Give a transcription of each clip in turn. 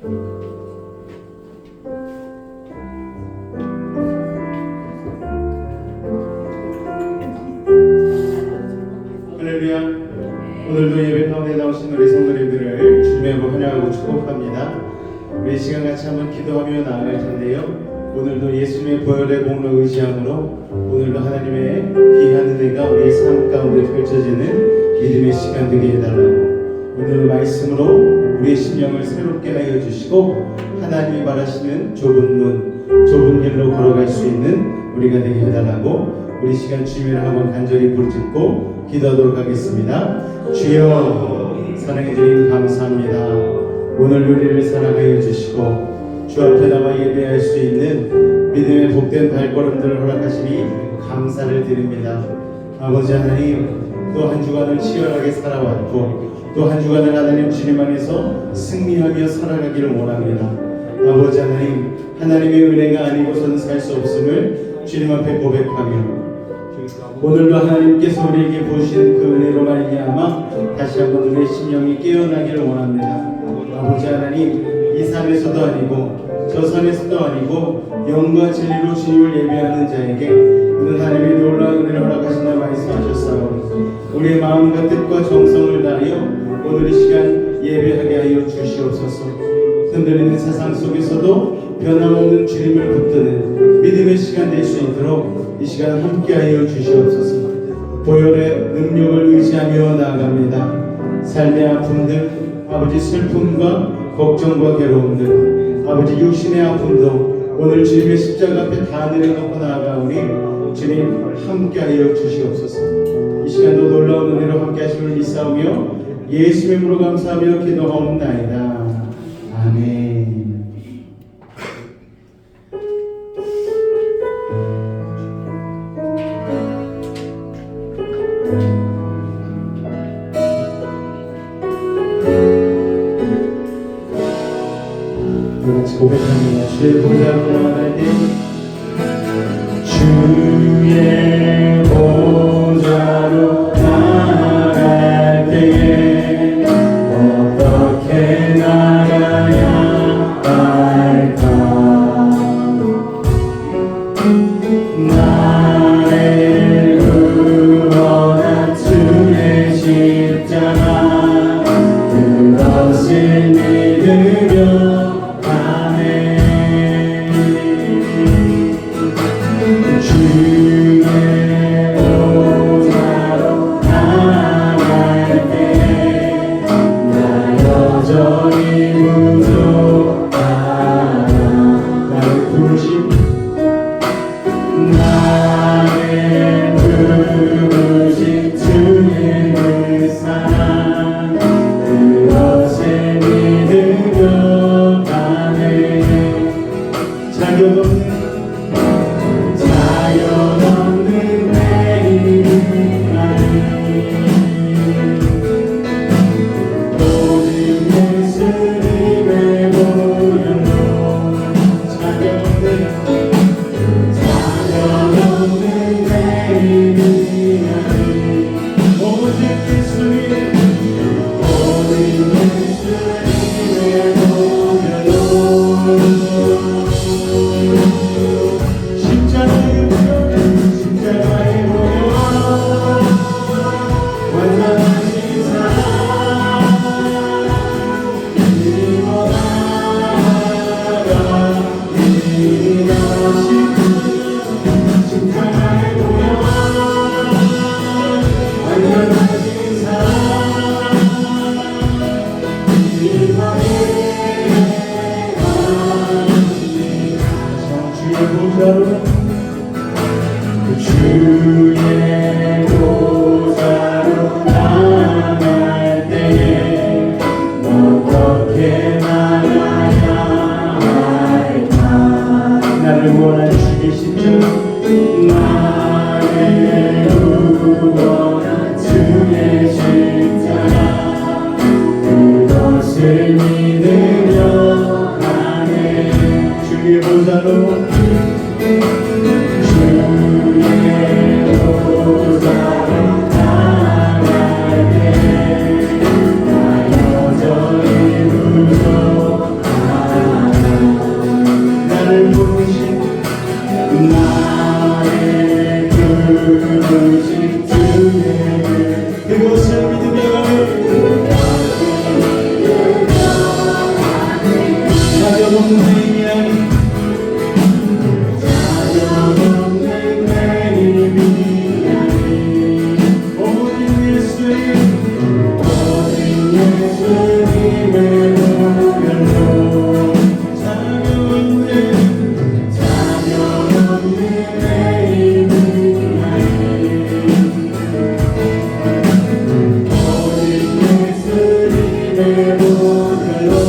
할렐루야. 오늘도 예배 가운데 나오신 우리 성도님들을 주님으로 환영하고 축복합니다. 우리 시간 같이 한번 기도하며 나아갈 텐데요. 오늘도 예수님의 보혈의 공로 의지함으로 오늘도 하나님의 귀한 은혜가 우리의 삶 가운데 펼쳐지는 믿음의 시간 되게 해달라고, 오늘 말씀으로 우리의 심령을 새롭게 하여 주시고 하나님이 바라시는 좁은 문, 좁은 길로 걸어갈 수 있는 우리가 되게 해달라고 우리 시간 주님을 한번 간절히 부르짖고 기도하도록 하겠습니다. 주여, 사랑해 주님 감사합니다. 오늘 우리를 사랑하여 주시고 주 앞에 나와 예배할 수 있는 믿음의 복된 발걸음들을 허락하시니 감사를 드립니다. 아버지 하나님, 또 한 주간을 치열하게 살아왔고 또 한 주간을 하나님 주님 안에서 승리하며 살아가기를 원합니다. 아버지 하나님, 하나님의 은혜가 아니고서는 살 수 없음을 주님 앞에 고백하며 오늘도 하나님께서 우리에게 보시는 그 은혜로 말미암아 다시 한번 우리의 심령이 깨어나기를 원합니다. 아버지 하나님, 이 산에서도 아니고 저 산에서도 아니고 영과 진리로 주님을 예배하는 자에게 오늘 하나님의 놀라운 은혜를 허락하신다 말씀하셨사오니 우리의 마음과 뜻과 정성을 다하여 오늘 이 시간 예배하게 하여 주시옵소서. 흔들리는 세상 속에서도 변함없는 주님을 붙드는 믿음의 시간 될 수 있도록 이 시간 함께하여 주시옵소서. 보혈의 능력을 의지하며 나아갑니다. 삶의 아픔들, 아버지 슬픔과 걱정과 괴로움들, 아버지 육신의 아픔도 오늘 주님의 십자가 앞에 다 내려놓고 나아가오니 주님 함께하여 주시옵소서. 이 시간도 놀라운 은혜로 함께하심을 믿사오며 예수의 이름으로 감사하며 기도하옵나이다. 아멘. 같이 고백합니다. 주의 보좌로 나아갈 때, 주의 보좌로 나아갈 때에 어떻게 나가야 할까? 나를 구원한 주의 십자가, 그것을 믿으며 그것을 믿으며 예수님의 보혈로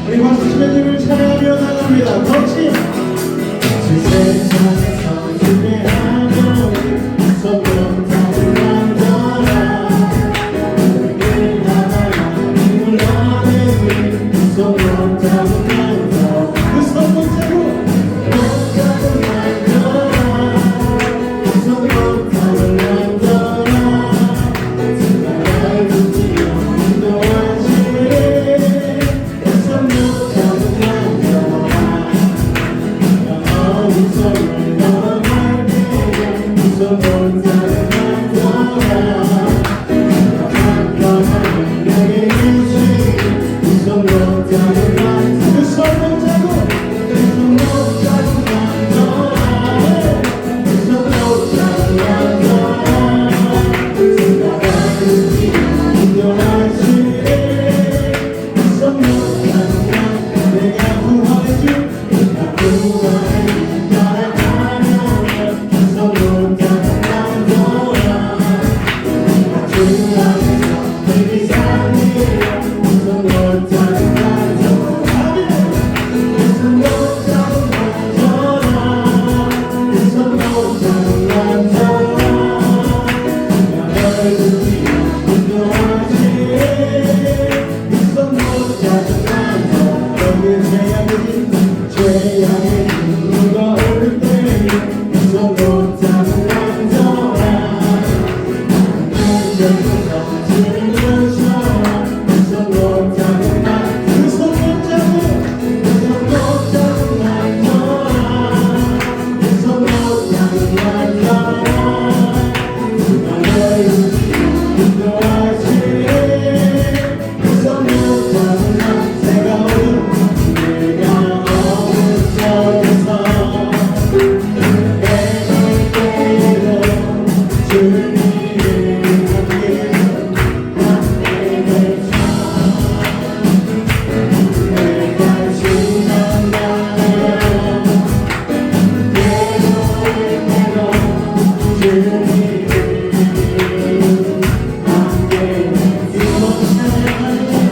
우리 박수 치며 주님을 찬양하며 나갑니다. 덩치 세상에서 지배하며 손도 타고 만져라 늘 하나야 힘을 얻으니 손도 타고 만져 그 손도 타고 만져라 손도 타고 만져라 나를 붙이며 인도하시네 손도 타고 만져라 손을 걸어갈게 손을 타고 만져라 한가하게 내게 주시 손도 타고 그 손도 타고 그 손도 타고 만져라 그 손도 타고 만져라 나를 붙이며 인도하시네 그 손도 타고 내가 구원해줄 내가 구원해줄 따라가면 그 손도 타고 만져라 내가 주 안에서 내게 살리려 그 손도 타고 만져라 그 손도 타고 만져라 그 손도 타고 만져라 나를 붙이며 인도하시네 그 손도 타고 만져라 너의 죄악의 힘과 올 때에 그 손도 타고 만져라 한편에서 즐겨셔라 그 손도 타고 그 손도 타고 그 손도 타고 만져라 그 손도 타고 만져라 나를 인도하시네 그 손도 타고 내가 어둠 내가 어둠 속에서 내갈 때에도 주님을 함께 계셔 내가 지나가며 괴로울 때도 주님을 함께 인도하시네 찬양하네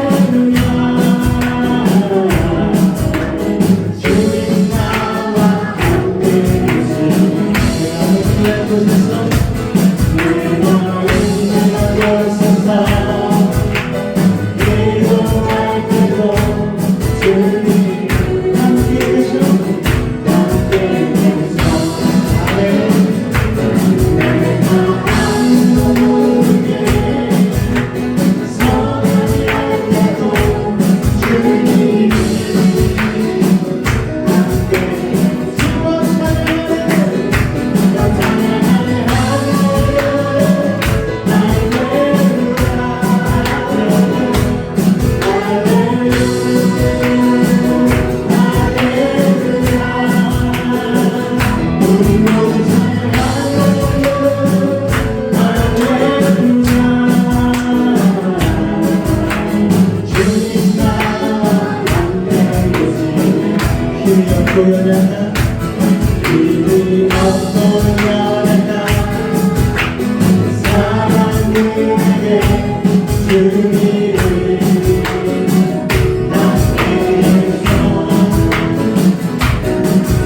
할렐루야 고연하다 힘이 없고연하다 사랑님에게 주님을 낫게해서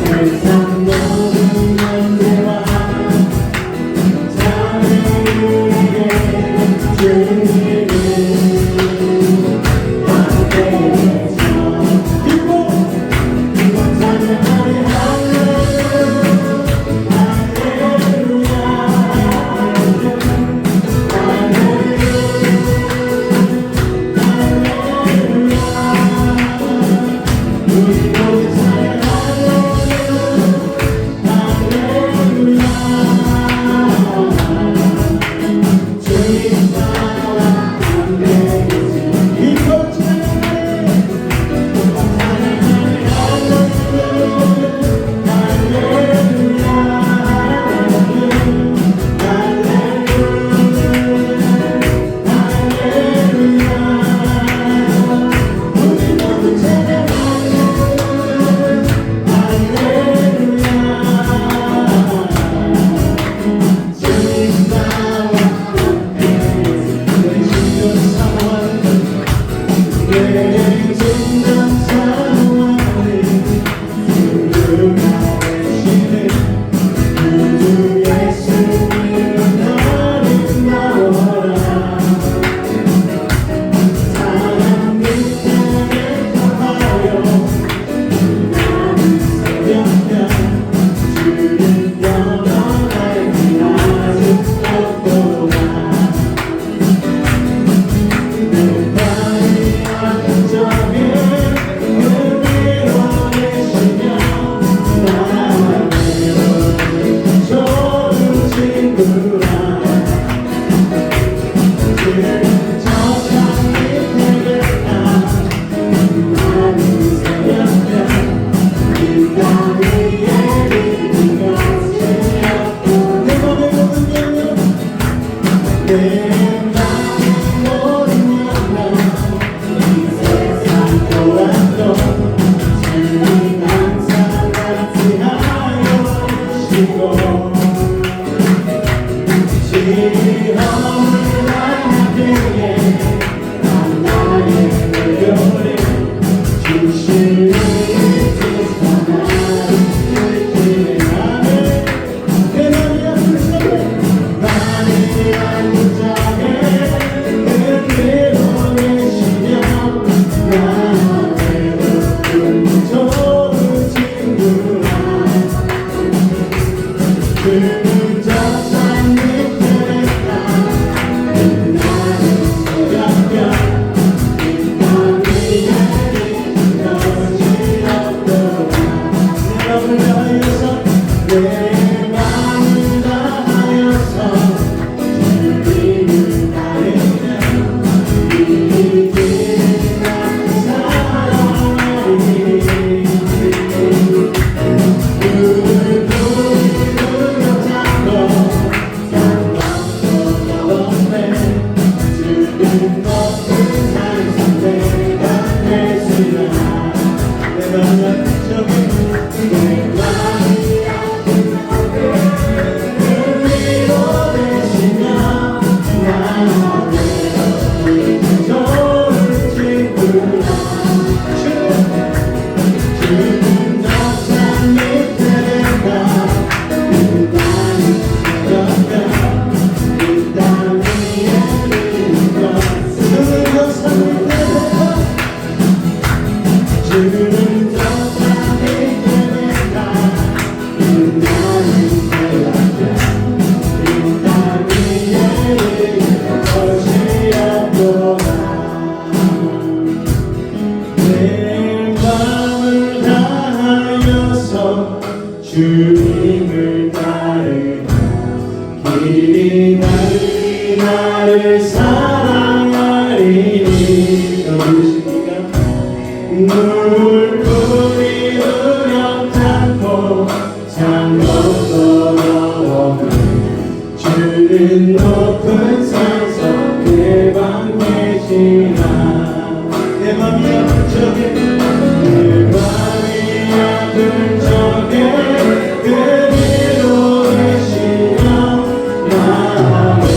세상 모든 문제와 자매에게 주님을 낫게해서 할렐루야 주님을 따르며 길이 나를 사랑하리니. 누구십니까? 눈물뿐이 두렵지 않고 참고도 어려워도 주는 높은 산속 내 방 계시나. 내 맘이 아픈 적에 내 맘이 아픈 적에 그리로 계시며 나에게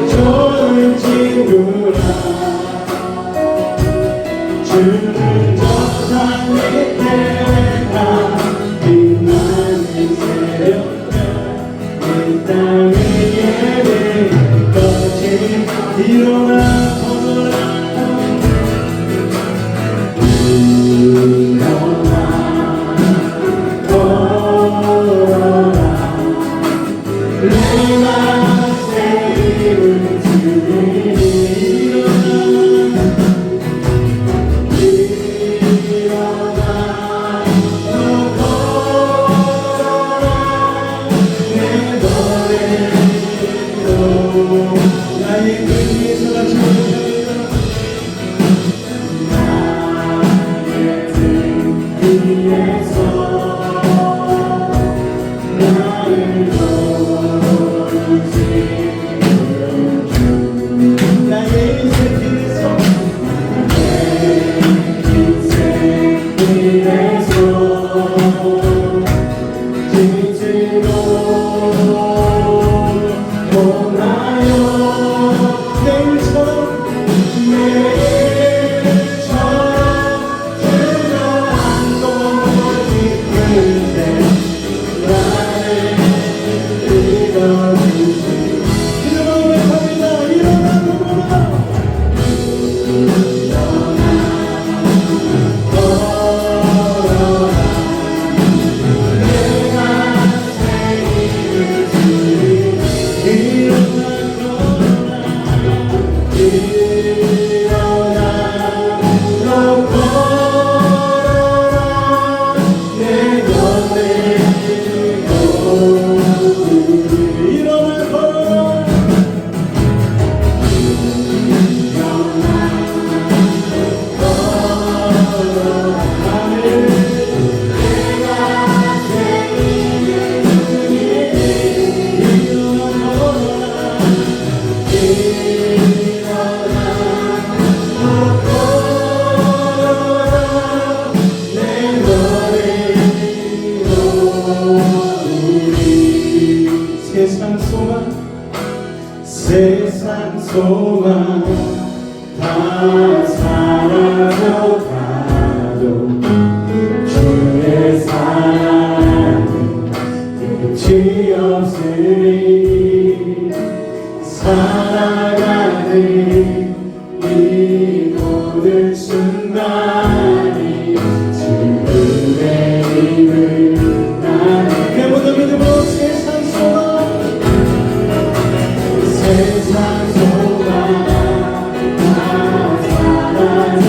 좋은 친구라. 주는 저산 밑에 가 빛나는 새벽별 이 땅 위에 꺼진 일어나 걸어라. 보나요 내 소망 다 사라져가도 주의 사랑은 끝이 없으니 살아가는 이 모든 순간이 주의 힘을 나는 그 모든 믿음으로 세상 소망 다 사라져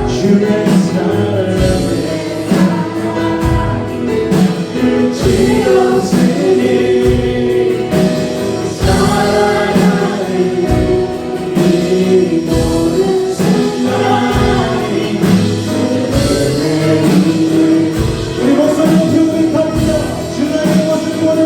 주의 사랑에 끝이 없으니 살아가는 이 모든 순간이 우리 목소리로 고백합니다. 주님의 모습 보내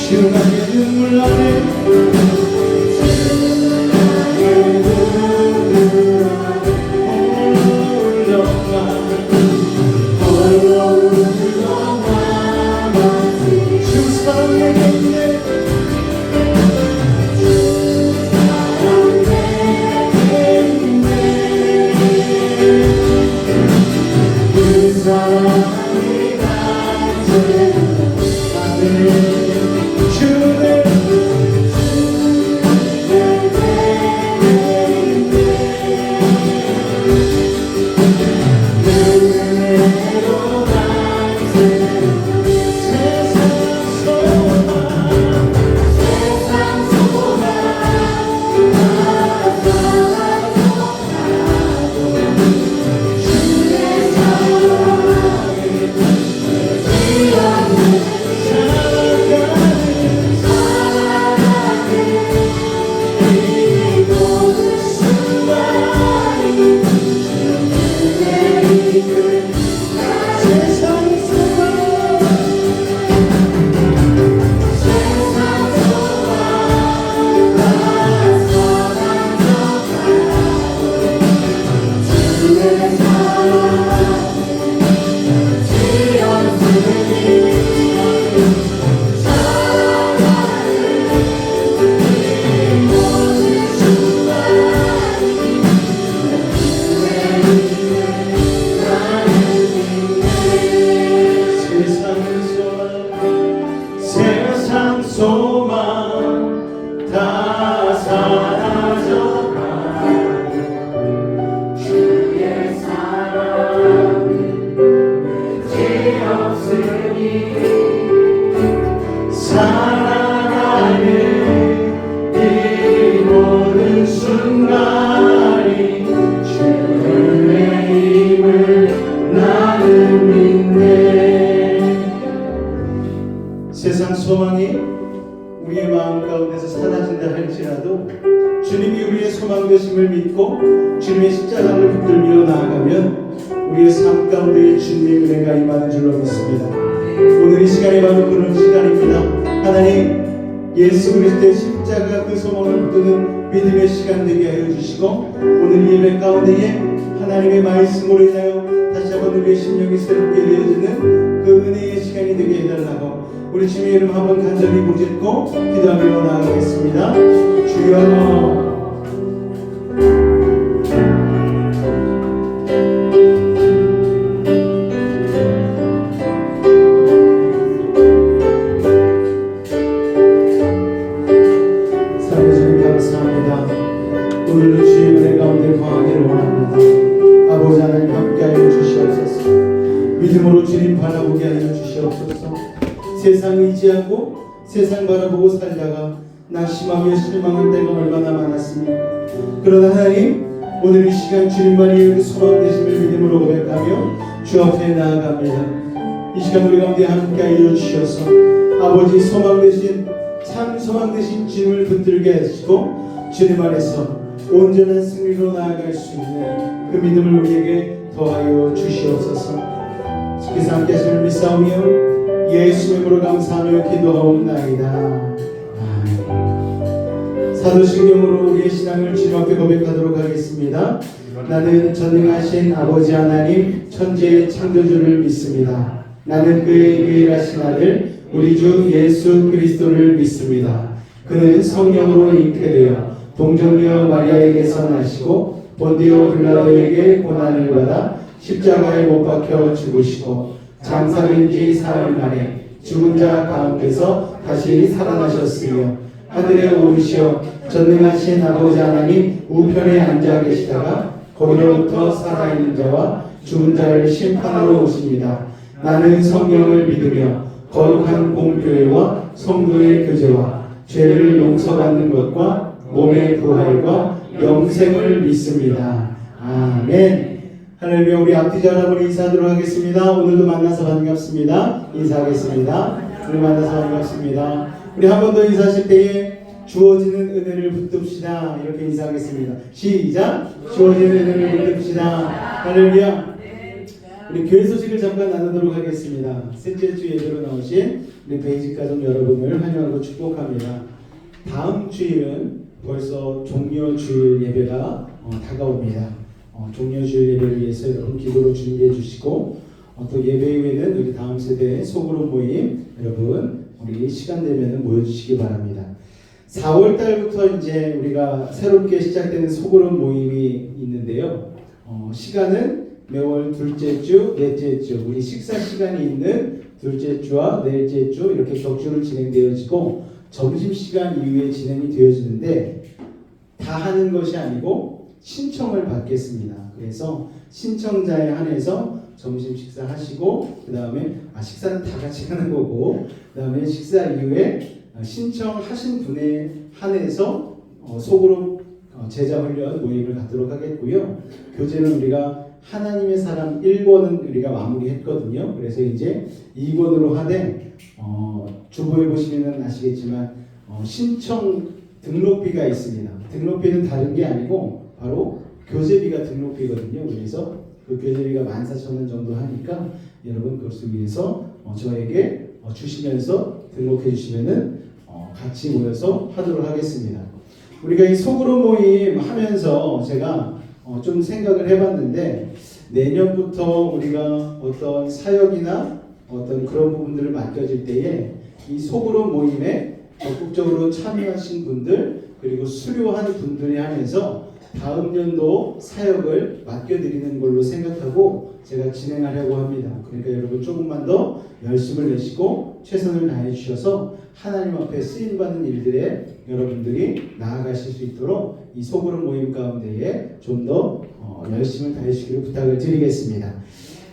주나의 눈물 안에 주 사랑 내게 있네 그 사랑이 세상 소망 다 사라져가고 주의 사랑은 끝이 없으니 살아가는 이 모든 순간이 주의 힘을 나는 믿네. 세상 소망이 우리의 마음 가운데서 사라진다 할지라도 주님이 우리의 소망 되심을 믿고 주님의 십자가를 붙들며 나아가면 우리의 삶 가운데 주님의 은혜가 임하는 줄로 믿습니다. 오늘 이 시간이 바로 그런 시간입니다. 하나님 예수 그리스도의 십자가 그 소망을 붙드는 믿음의 시간 되게 하여 주시고 오늘 예배 가운데에 하나님의 말씀으로 인하여 다시 한번 우리의 심령이 새롭게 되어지는 그 은혜의 시간이 되게 해달라고 우리 주님의 이름 한번 간절히 부르짖고 기도하며 나아가겠습니다. 주여 오늘도 주의 은혜 가운데 거하기를 원합니다. 아버지 하나님 함께하여 주시옵소서. 믿음으로 주님 바라보게 하여 주시옵소서. 세상 의지하고 세상 바라보고 살다가 낙심하며 실망한 때가 얼마나 많았습니까? 그러나 하나님 오늘 이 시간 주님만이 그 소망 되심을 믿음으로 고백하며 주 앞에 나아갑니다. 이 시간 우리 가운데 함께하여 주셔서 아버지 소망 되신 참 소망 되신 주님을 붙들게 하시고 주님 안에서 온전한 승리로 나아갈 수 있는 그 믿음을 우리에게 더하여 주시옵소서. 주께서 함께 하심을 믿사오며 예수의 이름으로 감사하며 기도하옵나이다. 아멘. 사도신경으로 우리의 신앙을 주님 앞에 고백하도록 하겠습니다. 나는 전능하신 아버지 하나님 천지의 창조주를 믿습니다. 나는 그의 유일하신 아들 우리 주 예수 그리스도를 믿습니다. 그는 성령으로 잉태되어 동정녀 마리아에게서 나시고 본디오 빌라도에게 고난을 받아 십자가에 못 박혀 죽으시고 장사된 지 사흘 만에 죽은 자 가운데서 다시 살아나셨으며 하늘에 오르시어 전능하신 아버지 하나님 우편에 앉아 계시다가 거기로부터 살아있는 자와 죽은 자를 심판하러 오십니다. 나는 성령을 믿으며 거룩한 공교회와 성도의 교제와 죄를 용서받는 것과 몸의 부활과 영생을 믿습니다. 아멘. 할렐루야. 우리 앞뒤자 여러분 인사하도록 하겠습니다. 오늘도 만나서 반갑습니다. 인사하겠습니다. 오늘 만나서 반갑습니다. 우리 한 번 더 인사하실 때에 주어지는 은혜를 붙듭시다. 이렇게 인사하겠습니다. 시작. 주어지는 은혜를 붙듭시다. 할렐루야. 우리 교회 소식을 잠깐 나누도록 하겠습니다. 셋째 주 예배로 나오신 우리 베이직 가족 여러분을 환영하고 축복합니다. 다음 주일은 벌써 종려 주일 예배가 다가옵니다. 종려 주일 예배를 위해서 여러분 기도로 준비해 주시고 또 예배 후에는 우리 다음 세대 소그룹 모임 여러분 우리 시간 되면 모여주시기 바랍니다. 4월 달부터 이제 우리가 새롭게 시작되는 소그룹 모임이 있는데요. 시간은 매월 둘째 주, 넷째 주 우리 식사 시간이 있는 둘째 주와 넷째 주 이렇게 격주로 진행되어지고 점심시간 이후에 진행이 되어지는데 다 하는 것이 아니고 신청을 받겠습니다. 그래서 신청자에 한해서 점심 식사 하시고 그 다음에 식사는 다 같이 하는 거고 그 다음에 식사 이후에 신청하신 분에 한해서 소그룹 제자 훈련 모임을 갖도록 하겠고요. 교재는 우리가 하나님의 사람 1권은 우리가 마무리했거든요. 그래서 이제 2권으로 하되 주보에 보시면 아시겠지만 신청 등록비가 있습니다. 등록비는 다른 게 아니고 바로 교재비가 등록비거든요. 그래서 그 교재비가 14,000원 정도 하니까 여러분 그것을 위해서 저에게 주시면서 등록해 주시면은 같이 모여서 하도록 하겠습니다. 우리가 이 소그룹 모임 하면서 제가 좀 생각을 해봤는데 내년부터 우리가 어떤 사역이나 어떤 그런 부분들을 맡겨질 때에 이 소그룹 모임에 적극적으로 참여하신 분들 그리고 수료한 분들이 하면서 다음 연도 사역을 맡겨드리는 걸로 생각하고 제가 진행하려고 합니다. 그러니까 여러분 조금만 더 열심을 내시고 최선을 다해 주셔서 하나님 앞에 쓰임받는 일들에 여러분들이 나아가실 수 있도록 이 소그룹 모임 가운데에 좀 더 열심을 다해 주시기를 부탁을 드리겠습니다.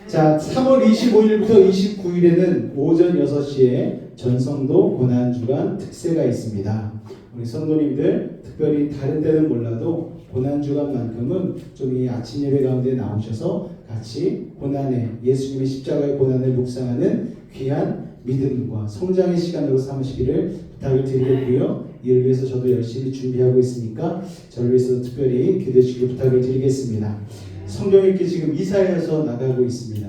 자, 3월 25일부터 29일에는 오전 6시에 전성도 고난주간 특세가 있습니다. 우리 성도님들 특별히 다른 때는 몰라도 고난주간만큼은 좀 이 아침 예배 가운데 나오셔서 같이 고난의 예수님의 십자가의 고난을 묵상하는 귀한 믿음과 성장의 시간으로 삼으시기를 부탁을 드리겠고요. 이를 위해서 저도 열심히 준비하고 있으니까 저를 위해서 특별히 기도해 주시길 부탁을 드리겠습니다. 성경 읽기 지금 이사야서 나가고 있습니다.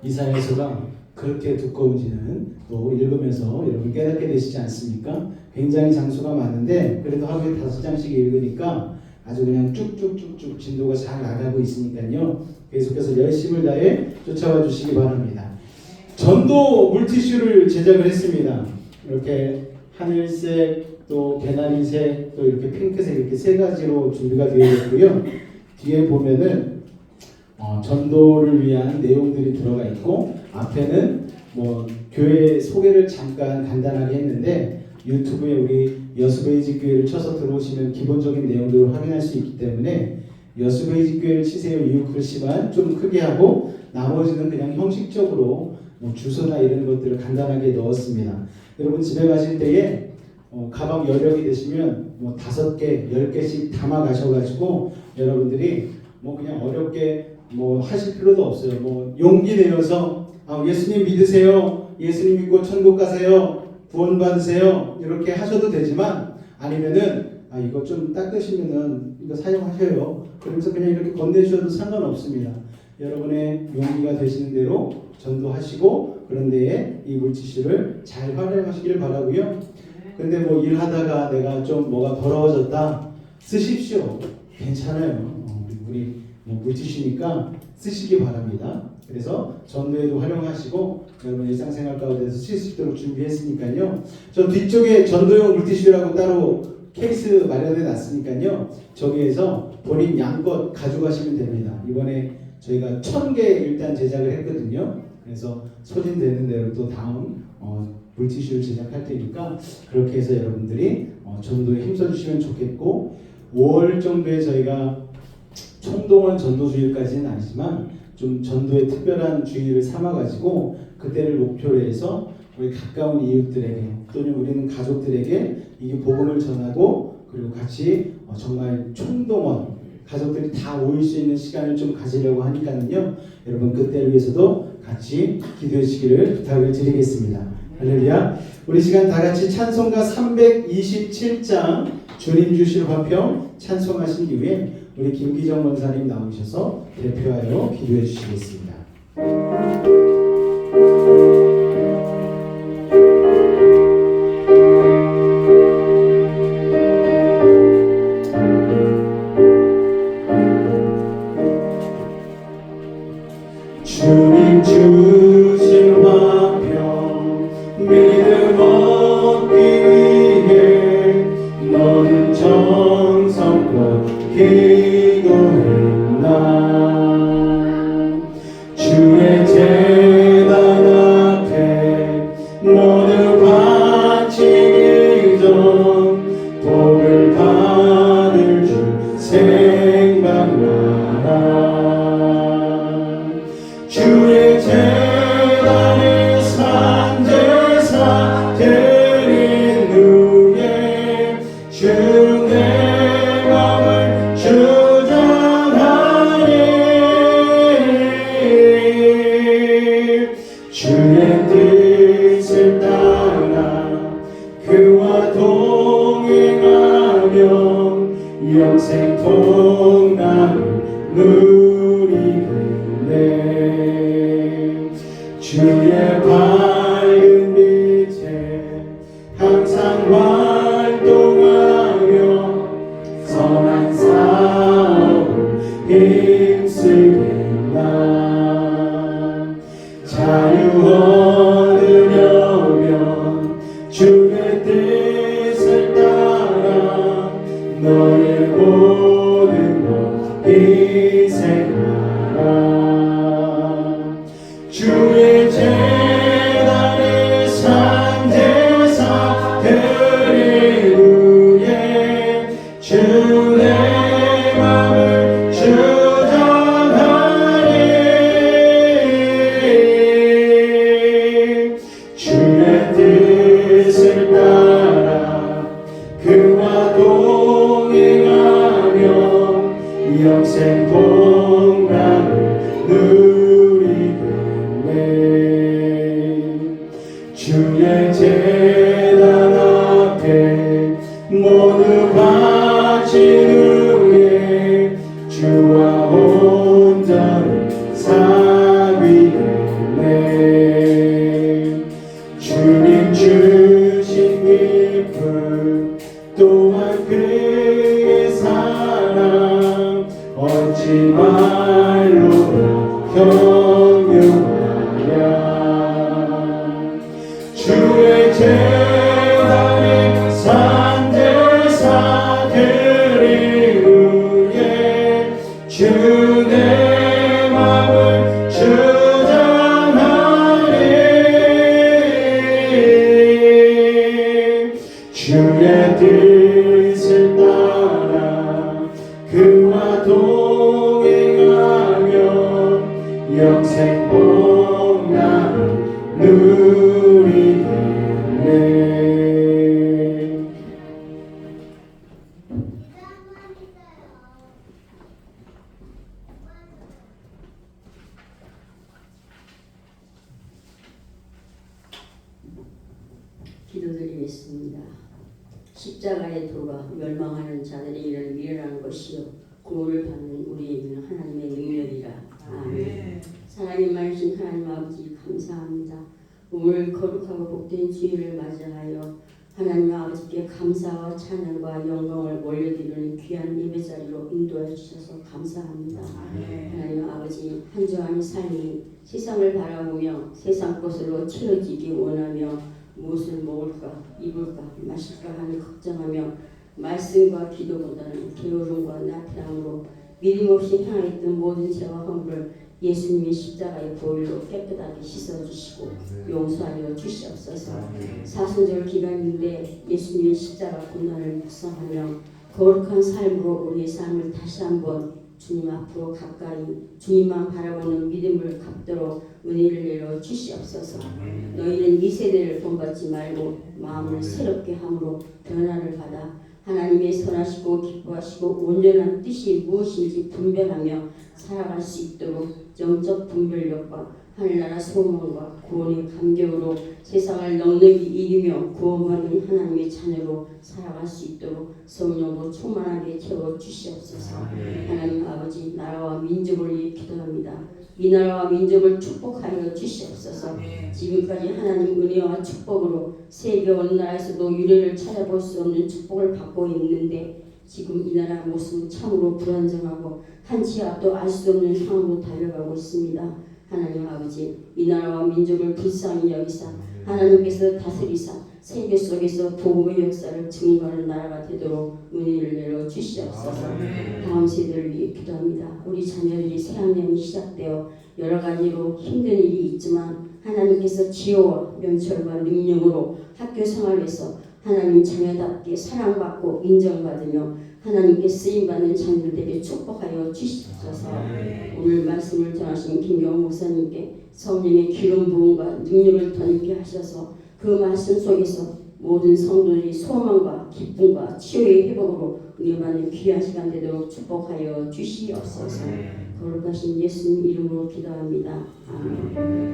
이사야서가 그렇게 두꺼운지는 또 읽으면서 여러분 깨닫게 되시지 않습니까? 굉장히 장수가 많은데 그래도 하루에 5장씩 읽으니까 아주 그냥 쭉쭉쭉쭉 진도가 잘 나가고 있으니까요. 계속해서 열심을 다해 쫓아와 주시기 바랍니다. 전도 물티슈를 제작을 했습니다. 이렇게 하늘색, 또 개나리색, 또 이렇게 핑크색 이렇게 3가지로 준비가 되어 있고요. 뒤에 보면은 전도를 위한 내용들이 들어가 있고 앞에는 뭐 교회 소개를 잠깐 간단하게 했는데 유튜브에 우리 여수베이직 교회를 쳐서 들어오시면 기본적인 내용들을 확인할 수 있기 때문에 여수베이직 교회를 치세요 이후 글씨만 좀 크게 하고 나머지는 그냥 형식적으로 뭐 주소나 이런 것들을 간단하게 넣었습니다. 여러분 집에 가실 때에 가방 여력이 되시면 뭐 5개, 10개씩 담아 가셔가지고 여러분들이 뭐 그냥 어렵게 뭐 하실 필요도 없어요. 뭐 용기 내어서 예수님 믿으세요. 예수님 믿고 천국 가세요. 구원 받으세요. 이렇게 하셔도 되지만 아니면은 이거 좀 닦으시면은 이거 사용하셔요. 그러면서 그냥 이렇게 건네주셔도 상관없습니다. 여러분의 용기가 되시는 대로 전도하시고 그런 데에 이 물티슈를 잘 활용하시길 바라고요. 근데 뭐 일하다가 내가 좀 뭐가 더러워졌다 쓰십시오. 괜찮아요. 우리 뭐 물티슈니까 쓰시기 바랍니다. 그래서 전도에도 활용하시고 여러분 일상생활 가운데서 쓸 수 있도록 준비했으니까요. 저 뒤쪽에 전도용 물티슈라고 따로 케이스 마련해 놨으니까요. 저기에서 본인 양껏 가져가시면 됩니다. 이번에 저희가 1000개 일단 제작을 했거든요. 그래서 소진되는 대로 또 다음 물티슈를 제작할 테니까 그렇게 해서 여러분들이 전도에 힘써주시면 좋겠고, 5월 정도에 저희가 총동원 전도주일까지는 아니지만 좀 전도의 특별한 주의를 삼아가지고 그때를 목표로 해서 우리 가까운 이웃들에게 또는 우리는 가족들에게 이게 복음을 전하고 그리고 같이 정말 총동원 가족들이 다 모일 수 있는 시간을 좀 가지려고 하니까는요. 여러분 그때를 위해서도 같이 기도해 주시기를 부탁을 드리겠습니다. 할렐루야. 우리 시간 다 같이 찬송가 327장 주님 주실 화평 찬송하신 이후에 우리 김기정 원사님 나오셔서 대표하여 기도해 주시겠습니다. 주님 주신 화평 믿음 얻기 위해 너는 정성껏 기도했나. 주의 제단 앞에 모두 바치기 전 복을 받을 줄 생각나라. 주의 제단에 산제사 드린 후에 주 내 맘을 주장하니 주의 뜻을 따라 그와 동행하며 영생 통나를 누리겠네. 주의 밝은 빛에 항상 활동하며 선한 사업을 힘쓰겠나. 자유 얻으려면 주의 뜻을 따라 너의 모든 것 희생하라. 주의 제단에 산제사 드린 후에 주 내 맘을 주장하니 주의 뜻을 따라 그와 동행하며 영생 복락을 누리겠네. 주의 제단 앞에 모두 바친 후에 주와 온전히 사귀겠네. 주님 주신 기쁨 또한 그의 사랑 어찌 말로 경유하랴. 주의 제단에 산제사 드린 후에 주 내 맘을 주장하니 주의 뜻을 따라 그와 동행하며 영생 복락을 누리겠네. 기도드리겠습니다. 십자가의 도가 멸망하는 자들의 일을 미련한 것이요 구원을 받는 우리에게는 하나님의 능력이라. 아멘. 사랑의 말씀 하나님 아버지 감사합니다. 오늘 거룩하고 복된 주일을 맞이하여 하나님 아버지께 감사와 찬양과 영광을 올려드리는 귀한 예배자리로 인도해 주셔서 감사합니다. 하나님 아버지 한 주간의 삶이 세상을 바라보며 세상 것으로 채워지기 원하며 무엇을 먹을까 입을까 마실까 하는 걱정하며 말씀과 기도보다는 게으름과 나태함으로 믿음 없이 향했던 모든 죄와 허물을 예수님의 십자가의 보혈로 깨끗하게 씻어주시고 용서하여 주시옵소서. 사순절 기간인데 예수님의 십자가 고난을 묵상하며 거룩한 삶으로 우리의 삶을 다시 한번 주님 앞으로 가까이 주님만 바라보는 믿음을 갖도록 은혜를 내려 주시옵소서. 너희는 이 세대를 본받지 말고 마음을 새롭게 함으로 변화를 받아 하나님의 선하시고 기뻐하시고 온전한 뜻이 무엇인지 분별하며 살아갈 수 있도록 영적 분별력과 하늘나라 소망과 구원의 감격으로 세상을 넉넉히 이기며 구원받는 하나님의 자녀로 살아갈 수 있도록 성령으로 충만하게 채워 주시옵소서. 하나님 아버지 나라와 민족을 위해 기도합니다. 이 나라와 민족을 축복하여 주시옵소서. 지금까지 하나님 은혜와 축복으로 세계 어느 나라에서도 유례를 찾아볼 수 없는 축복을 받고 있는데 지금 이 나라 모습은 참으로 불안정하고 한치 앞도 알 수 없는 상황으로 달려가고 있습니다. 하나님 아버지 이 나라와 민족을 불쌍히 여기사 하나님께서 다스리사 세계 속에서 복음의 역사를 증거하는 나라가 되도록 은혜를 내려 주시옵소서. 다음 세대를 위해 기도합니다. 우리 자녀들이 새학년이 시작되어 여러 가지로 힘든 일이 있지만 하나님께서 지혜와 명철과 능력으로 학교 생활에서 하나님 자녀답게 사랑받고 인정받으며 하나님께 쓰임받는 자녀들에게 축복하여 주시옵소서. 오늘 말씀을 전하신 김경호 목사님께 성령의 기름 부음과 능력을 더입게 하셔서 그 말씀 속에서 모든 성도들이 소망과 기쁨과 치유의 회복으로 은혜받는 귀한 시간 되도록 축복하여 주시옵소서. 거룩하신 예수님 이름으로 기도합니다. 아멘.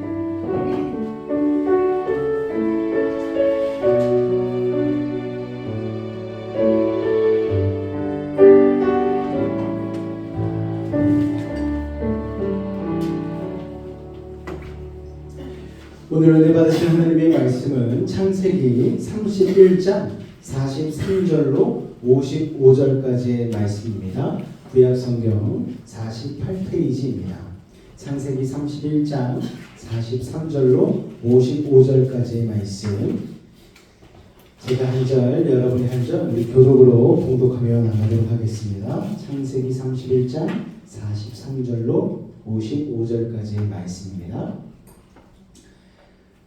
오늘 은혜 받으신 하나님의 말씀은 창세기 31장 43절로 55절까지의 말씀입니다. 구약성경 48페이지입니다. 창세기 31장 43절로 55절까지의 말씀, 제가 한 절, 여러분이 한 절, 우리 교독으로 봉독하며 나가도록 하겠습니다. 창세기 31장 43절로 55절까지의 말씀입니다.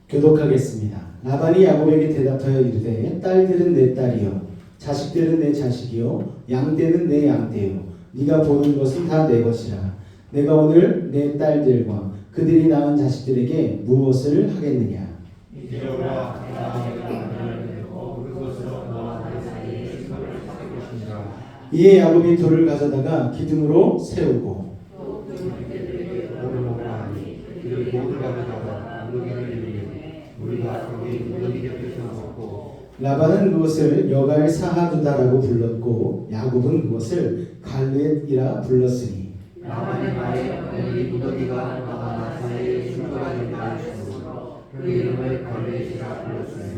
교독하겠습니다. 라반이 야곱에게 대답하여 이르되 딸들은 내 딸이요 자식들은 내 자식이요 양떼는 내 양떼요 네가 보는 것은 다 내 것이라. 내가 오늘 내 딸들과 그들이 낳은 자식들에게 무엇을 하겠느냐. 이에 야곱이 돌을 가져다가 기둥으로 세우고 라반은 그것을 여갈 사하두다라고 불렀고 야곱은 그것을 갈렛이라 불렀으니 라반의 말에 오늘 이 무더기가 나와 나 사이에 충돌가 된다 하셨으므로 그 이름을 갈렛이라 불렀으니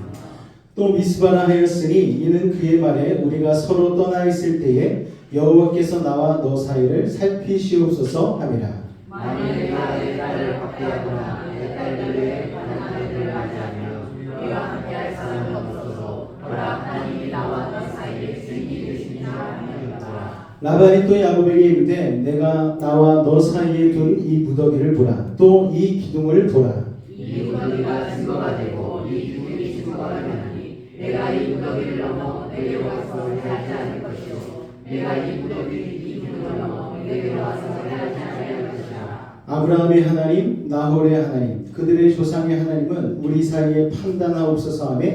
또 미스바라 하였으니 이는 그의 말에 우리가 서로 떠나 있을 때에 여호와께서 나와 너 사이를 살피시옵소서 함이라. 만일 내가 내 딸을 학대하거나 내 딸들의 다른 아내들을 맞이하면 우리와 함께할 사람은 없어서 그러나 하나님이 나와 너 사이에 증인이 되시니라 하였더라. 라반이 또 야곱에게 이르되 내가 나와 너 사이에 둔 이 무더기를 보라. 또 이 기둥을 보라. 이 무더기가 증거가 되고 이 기둥이 증거가 되나니 내가 이 무더기를 넘어 내게로 와서 해하지 않을 것이요 내가 이 기둥을 넘어 내게로 와서 해하지 않을 것이라. 아브라함의 하나님, 나홀의 하나님, 그들의 조상의 하나님은 우리 사이에 판단하옵소서 하며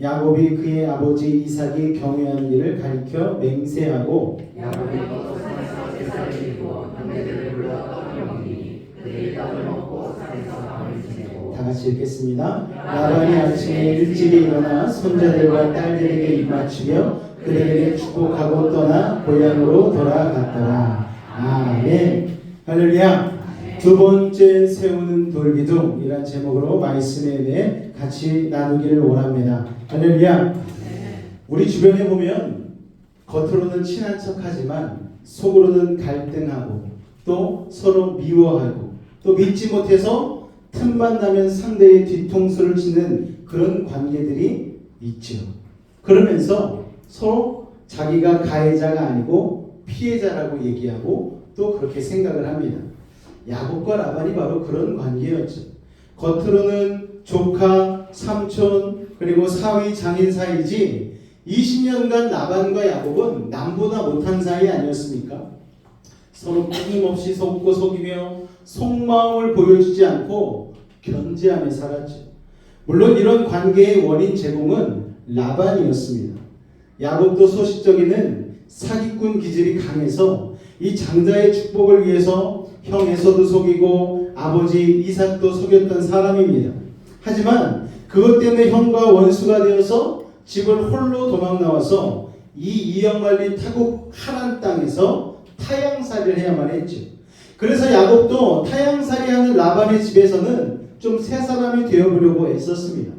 야곱이 그의 아버지 이삭이 경외한 일을 가리켜 맹세하고 야곱이 또 산에서 제사를 드리고 형제들을 불러 떡을 먹이니 그들이 떡을 먹고 산에서 밤을 지내고. 다 같이 읽겠습니다. 라반이 아침에 일찍이 일어나 손자들과 딸들에게 입맞추며 그들에게 축복하고 떠나 고향으로 돌아갔더라. 아멘. 할렐루야. 두 번째 세우는 돌기둥이란 제목으로 말씀에 대해 같이 나누기를 원합니다. 할렐루야. 우리 주변에 보면 겉으로는 친한 척하지만 속으로는 갈등하고 또 서로 미워하고 또 믿지 못해서 틈만 나면 상대의 뒤통수를 치는 그런 관계들이 있죠. 그러면서 서로 자기가 가해자가 아니고 피해자라고 얘기하고 또 그렇게 생각을 합니다. 야곱과 라반이 바로 그런 관계였죠. 겉으로는 조카, 삼촌, 그리고 사위, 장인 사이지 20년간 라반과 야곱은 남보다 못한 사이 아니었습니까? 서로 끊임없이 속고 속이며 속마음을 보여주지 않고 견제하며 살았죠. 물론 이런 관계의 원인 제공은 라반이었습니다. 야곱도 소식적에는 사기꾼 기질이 강해서 이 장자의 축복을 위해서 형 에서도 속이고 아버지 이삭도 속였던 사람입니다. 하지만 그것 때문에 형과 원수가 되어서 집을 홀로 도망 나와서 이 이영만리 타국 하란 땅에서 타향살이를 해야만 했죠. 그래서 야곱도 타향살이하는 라반의 집에서는 좀 새 사람이 되어보려고 애썼습니다.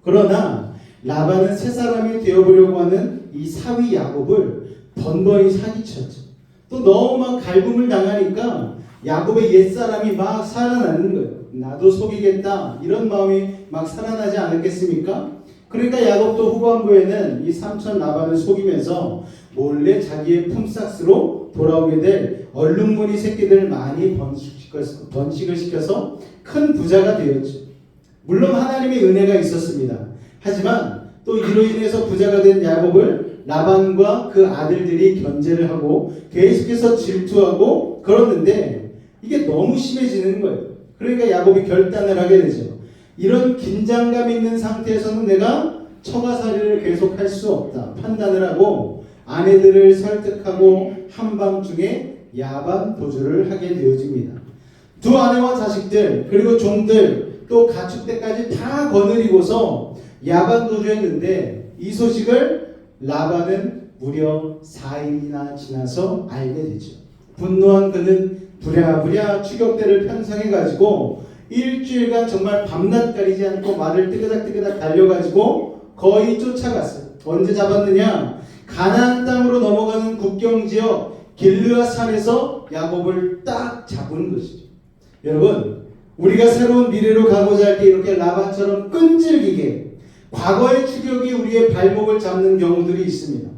그러나 라반은 새 사람이 되어보려고 하는 이 사위 야곱을 번번이 사기쳤죠. 또 너무 막 갈굼을 당하니까 야곱의 옛사람이 막 살아나는 거예요. 나도 속이겠다 이런 마음이 막 살아나지 않았겠습니까? 그러니까 야곱도 후반부에는 이 삼촌 라반을 속이면서 몰래 자기의 품삯으로 돌아오게 될 얼룩무늬 새끼들을 많이 번식을 시켜서 큰 부자가 되었죠. 물론 하나님의 은혜가 있었습니다. 하지만 또 이로 인해서 부자가 된 야곱을 라반과 그 아들들이 견제를 하고 계속해서 질투하고 그러는데 이게 너무 심해지는 거예요. 그러니까 야곱이 결단을 하게 되죠. 이런 긴장감 있는 상태에서는 내가 처가살이를 계속할 수 없다 판단을 하고 아내들을 설득하고 한밤중에 야반 도주를 하게 되어집니다. 두 아내와 자식들 그리고 종들 또 가축대까지 다 거느리고서 야반 도주했는데 이 소식을 라반은 무려 4일이나 지나서 알게 되죠. 분노한 그는 부랴부랴 추격대를 편성해가지고 일주일간 정말 밤낮 가리지 않고 말을 뜨그닥뜨그닥 달려가지고 거의 쫓아갔어요. 언제 잡았느냐? 가나안 땅으로 넘어가는 국경지역 길르앗 산에서 야곱을 딱 잡은 것이죠. 여러분, 우리가 새로운 미래로 가고자 할 때 이렇게 라반처럼 끈질기게 과거의 추격이 우리의 발목을 잡는 경우들이 있습니다.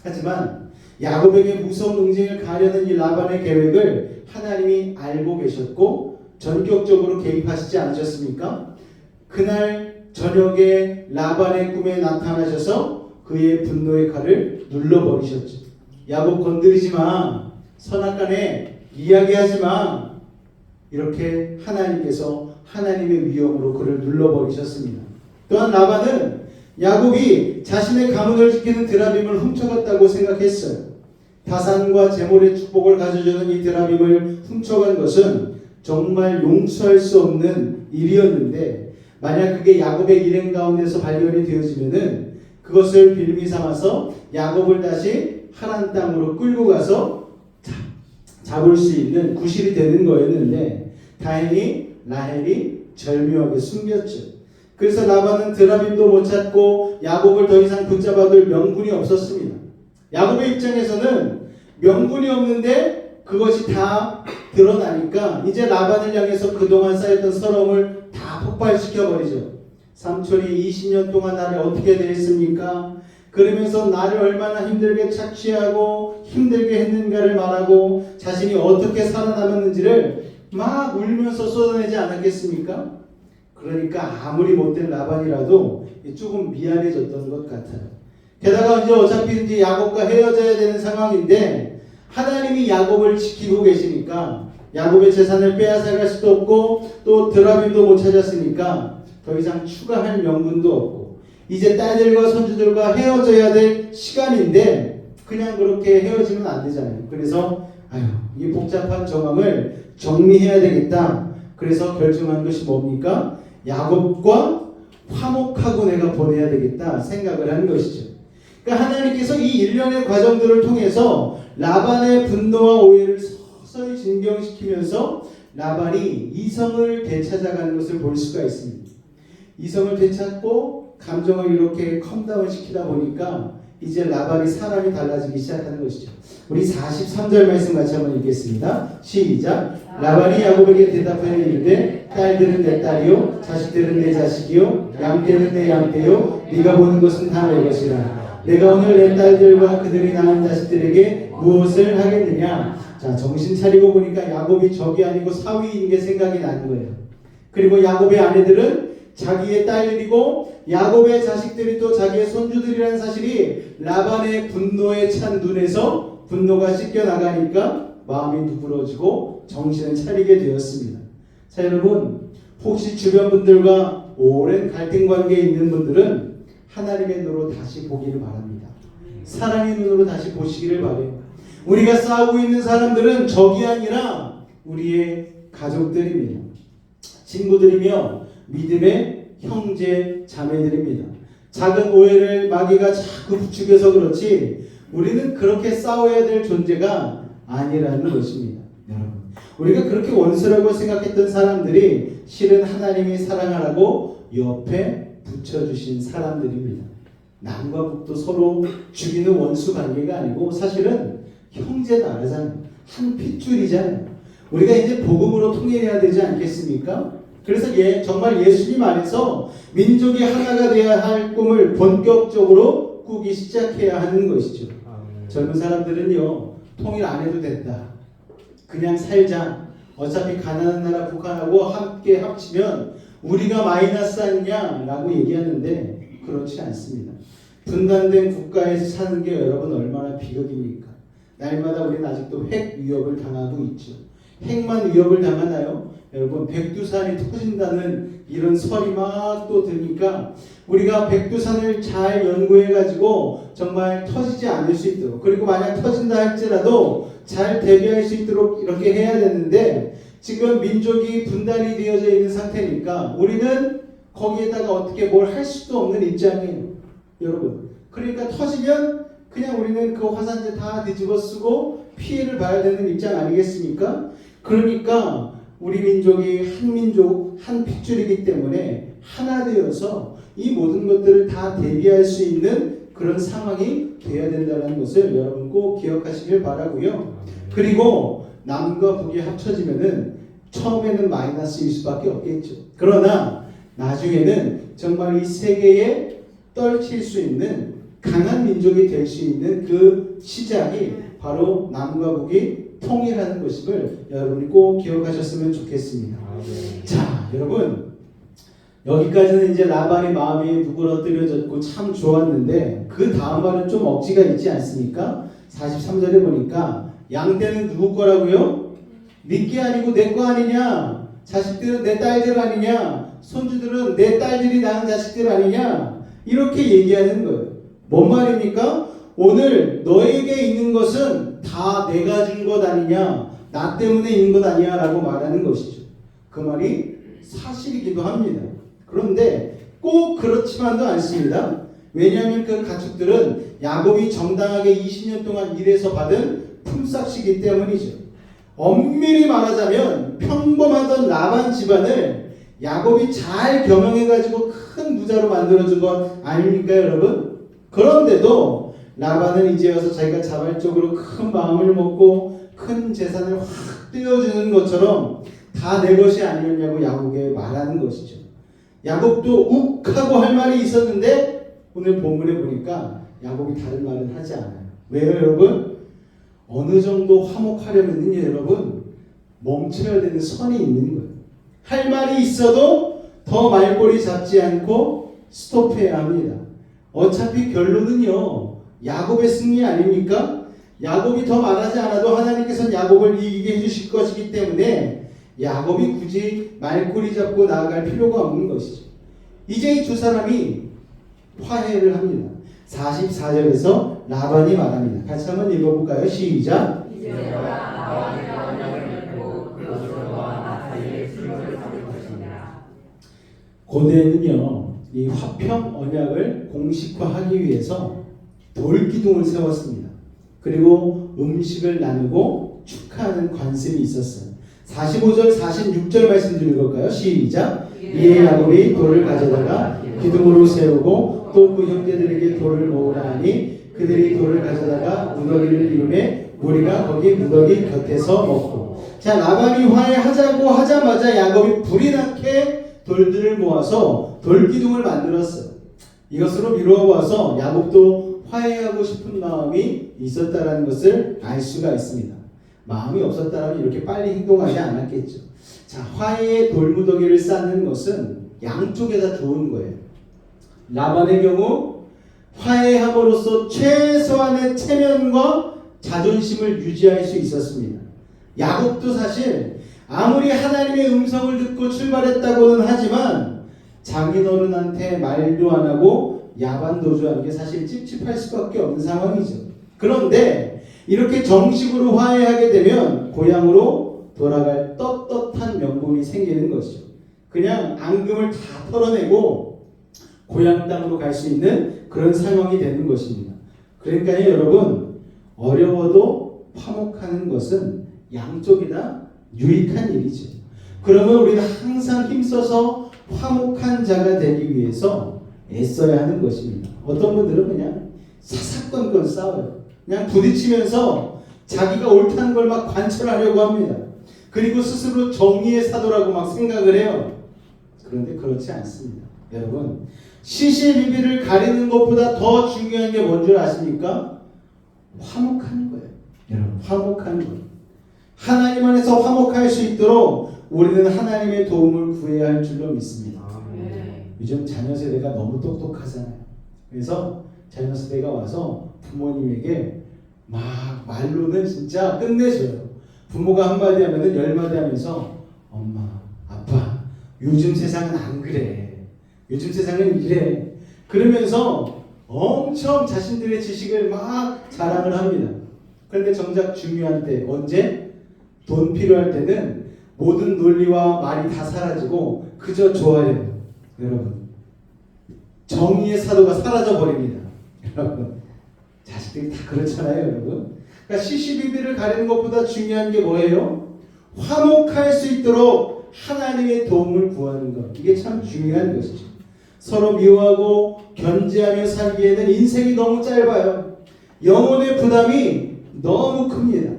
하지만 야곱에게 무서운 응징을 가려는 이 라반의 계획을 하나님이 알고 계셨고 전격적으로 개입하시지 않으셨습니까? 그날 저녁에 라반의 꿈에 나타나셔서 그의 분노의 칼을 눌러버리셨죠. 야곱 건드리지 마, 선악간에 이야기하지 마, 이렇게 하나님께서 하나님의 위엄으로 그를 눌러버리셨습니다. 또한 라반은 야곱이 자신의 가문을 지키는 드라빔을 훔쳐갔다고 생각했어요. 다산과 제몰의 축복을 가져주는 이 드라빔을 훔쳐간 것은 정말 용서할 수 없는 일이었는데 만약 그게 야곱의 일행 가운데서 발견이 되어지면은 그것을 빌미 삼아서 야곱을 다시 하란 땅으로 끌고 가서 잡을 수 있는 구실이 되는 거였는데 다행히 라헬이 절묘하게 숨겼죠. 그래서 라반은 드라빔도 못 찾고 야곱을 더 이상 붙잡아둘 명분이 없었습니다. 야곱의 입장에서는 명분이 없는데 그것이 다 드러나니까 이제 라반을 향해서 그동안 쌓였던 서러움을 다 폭발시켜버리죠. 삼촌이 20년 동안 나를 어떻게 대했습니까? 그러면서 나를 얼마나 힘들게 착취하고 힘들게 했는가를 말하고 자신이 어떻게 살아남았는지를 막 울면서 쏟아내지 않았겠습니까? 그러니까 아무리 못된 라반이라도 조금 미안해졌던 것 같아요. 게다가 이제 어차피 이제 야곱과 헤어져야 되는 상황인데 하나님이 야곱을 지키고 계시니까 야곱의 재산을 빼앗아갈 수도 없고 또 드라빔도 못 찾았으니까 더 이상 추가할 명분도 없고 이제 딸들과 손주들과 헤어져야 될 시간인데 그냥 그렇게 헤어지면 안 되잖아요. 그래서 이 복잡한 정황을 정리해야 되겠다. 그래서 결정한 것이 뭡니까? 야곱과 화목하고 내가 보내야 되겠다 생각을 한 것이죠. 그러니까 하나님께서 이 일련의 과정들을 통해서 라반의 분노와 오해를 서서히 진경시키면서 라반이 이성을 되찾아가는 것을 볼 수가 있습니다. 이성을 되찾고 감정을 이렇게 컴다운 시키다 보니까 이제 라반이 사람이 달라지기 시작하는 것이죠. 우리 43절 말씀 같이 한번 읽겠습니다. 시작. 라반이 야곱에게 대답하여 이르되 딸들은 내 딸이요 자식들은 내 자식이요 양떼는 내 양떼요 네가 보는 것은 다 내 것이라. 내가 오늘 내 딸들과 그들이 낳은 자식들에게 무엇을 하겠느냐. 자, 정신 차리고 보니까 야곱이 적이 아니고 사위인 게 생각이 나는 거예요. 그리고 야곱의 아내들은 자기의 딸들이고 야곱의 자식들이 또 자기의 손주들이라는 사실이 라반의 분노에 찬 눈에서 분노가 씻겨나가니까 마음이 누그러지고 정신을 차리게 되었습니다. 자, 여러분, 혹시 주변 분들과 오랜 갈등 관계에 있는 분들은 하나님의 눈으로 다시 보기를 바랍니다. 사랑의 눈으로 다시 보시기를 바래요. 우리가 싸우고 있는 사람들은 적이 아니라 우리의 가족들입니다. 친구들이며 믿음의 형제 자매들입니다. 작은 오해를 마귀가 자꾸 부추겨서 그렇지 우리는 그렇게 싸워야 될 존재가 아니라는 것입니다. 여러분, 우리가 그렇게 원수라고 생각했던 사람들이 실은 하나님이 사랑하라고 옆에 붙여주신 사람들입니다. 남과 북도 서로 죽이는 원수 관계가 아니고 사실은 형제 나라잖아요. 한 핏줄이잖아요. 우리가 이제 복음으로 통일해야 되지 않겠습니까? 그래서 정말 예수님 안에서 민족이 하나가 되어야 할 꿈을 본격적으로 꾸기 시작해야 하는 것이죠. 젊은 사람들은요, 통일 안 해도 된다. 그냥 살자. 어차피 가난한 나라 북한하고 함께 합치면 우리가 마이너스 아니냐라고 얘기하는데 그렇지 않습니다. 분단된 국가에서 사는 게 여러분 얼마나 비극입니까? 날마다 우리는 아직도 핵 위협을 당하고 있죠. 핵만 위협을 당하나요? 여러분, 백두산이 터진다는 이런 설이 막 또 드니까 우리가 백두산을 잘 연구해가지고 정말 터지지 않을 수 있도록, 그리고 만약 터진다 할지라도 잘 대비할 수 있도록 이렇게 해야 되는데 지금 민족이 분단이 되어져 있는 상태니까 우리는 거기에다가 어떻게 뭘 할 수도 없는 입장이에요. 여러분, 그러니까 터지면 그냥 우리는 그 화산재 다 뒤집어 쓰고 피해를 봐야 되는 입장 아니겠습니까? 그러니까 우리 민족이 한 민족, 한 핏줄이기 때문에 하나 되어서 이 모든 것들을 다 대비할 수 있는 그런 상황이 되어야 된다는 것을 여러분 꼭 기억하시길 바라고요. 그리고 남과 북이 합쳐지면은 처음에는 마이너스일 수밖에 없겠죠. 그러나 나중에는 정말 이 세계에 떨칠 수 있는 강한 민족이 될 수 있는 그 시작이 바로 남과 북이 통일하는 것임을 여러분이 꼭 기억하셨으면 좋겠습니다. 자, 여러분, 여기까지는 이제 라반의 마음이 누그러뜨려졌고 참 좋았는데 그 다음 말은 좀 억지가 있지 않습니까? 43절에 보니까 양떼는 누구 거라고요? 네 게 아니고 내 거 아니냐? 자식들은 내 딸들 아니냐? 손주들은 내 딸들이 낳은 자식들 아니냐? 이렇게 얘기하는 거예요. 뭔 말입니까? 오늘 너에게 있는 것은 다 내가 준 것 아니냐, 나 때문에 있는 것 아니야 라고 말하는 것이죠. 그 말이 사실이기도 합니다. 그런데 꼭 그렇지만도 않습니다. 왜냐하면 그 가축들은 야곱이 정당하게 20년 동안 일해서 받은 품삯이기 때문이죠. 엄밀히 말하자면 평범하던 라반 집안을 야곱이 잘 경영해가지고 큰 부자로 만들어준 것 아닙니까, 여러분? 그런데도 라반은 이제 와서 자기가 자발적으로 큰 마음을 먹고 큰 재산을 확 떼어주는 것처럼 다 내 것이 아니었냐고 야곱에게 말하는 것이죠. 야곱도 욱하고 할 말이 있었는데 오늘 본문에 보니까 야곱이 다른 말은 하지 않아요. 왜요, 여러분? 어느 정도 화목하려면요, 여러분, 멈춰야 되는 선이 있는 거예요. 할 말이 있어도 더 말꼬리 잡지 않고 스톱해야 합니다. 어차피 결론은요, 야곱의 승리 아닙니까? 야곱이 더 말하지 않아도 하나님께서는 야곱을 이기게 해주실 것이기 때문에 야곱이 굳이 말꼬리 잡고 나아갈 필요가 없는 것이죠. 이제 이 두 사람이 화해를 합니다. 44절에서 라반이 말합니다. 같이 한번 읽어볼까요? 시작. 고대는요, 이 화평 언약을 공식화하기 위해서 돌기둥을 세웠습니다. 그리고 음식을 나누고 축하하는 관습이 있었어요. 45절, 46절 말씀 드릴 걸까요? 시작. 이에 야곱이 돌을 가져다가 기둥으로 세우고 또 그 형제들에게 돌을 모으라 하니 그들이 돌을 가져다가 무더기를 이루매 우리가 거기 무더기 곁에서 먹고. 자, 라반이 화해하자고 하자마자 야곱이 불이 나게 돌들을 모아서 돌기둥을 만들었어요. 이것으로 미루어 봐서 야곱도 화해하고 싶은 마음이 있었다라는 것을 알 수가 있습니다. 마음이 없었다면 이렇게 빨리 행동하지 않았겠죠. 자, 화해의 돌무더기를 쌓는 것은 양쪽에 다 좋은 거예요. 라반의 경우 화해함으로써 최소한의 체면과 자존심을 유지할 수 있었습니다. 야곱도 사실 아무리 하나님의 음성을 듣고 출발했다고는 하지만 장인어른한테 말도 안 하고 야반도주하는 게 사실 찝찝할 수밖에 없는 상황이죠. 그런데 이렇게 정식으로 화해하게 되면 고향으로 돌아갈 떳떳한 명분이 생기는 것이죠. 그냥 앙금을 다 털어내고 고향 땅으로 갈 수 있는 그런 상황이 되는 것입니다. 그러니까 여러분, 어려워도 화목하는 것은 양쪽이 다 유익한 일이죠. 그러면 우리는 항상 힘써서 화목한 자가 되기 위해서 애써야 하는 것입니다. 어떤 분들은 그냥 사사건건 싸워요. 그냥 부딪히면서 자기가 옳다는 걸 막 관철하려고 합니다. 그리고 스스로 정의의 사도라고 막 생각을 해요. 그런데 그렇지 않습니다. 여러분, 시시비비를 가리는 것보다 더 중요한 게 뭔 줄 아십니까? 화목하는 거예요. 여러분, 화목하는 거예요. 하나님 안에서 화목할 수 있도록 우리는 하나님의 도움을 구해야 할 줄로 믿습니다. 요즘 자녀 세대가 너무 똑똑하잖아요. 그래서 자녀 세대가 와서 부모님에게 막 말로는 진짜 끝내줘요. 부모가 한마디 하면은 10마디 하면서 엄마, 아빠, 요즘 세상은 안 그래. 요즘 세상은 이래. 그러면서 엄청 자신들의 지식을 막 자랑을 합니다. 그런데 정작 중요한 때, 언제? 돈 필요할 때는 모든 논리와 말이 다 사라지고 그저 좋아해요. 여러분, 정의의 사도가 사라져 버립니다. 여러분, 자식들이 다 그렇잖아요. 여러분, 그러니까 시시비비를 가리는 것보다 중요한 게 뭐예요? 화목할 수 있도록 하나님의 도움을 구하는 것. 이게 참 중요한 것이죠. 서로 미워하고 견제하며 살기에는 인생이 너무 짧아요. 영혼의 부담이 너무 큽니다.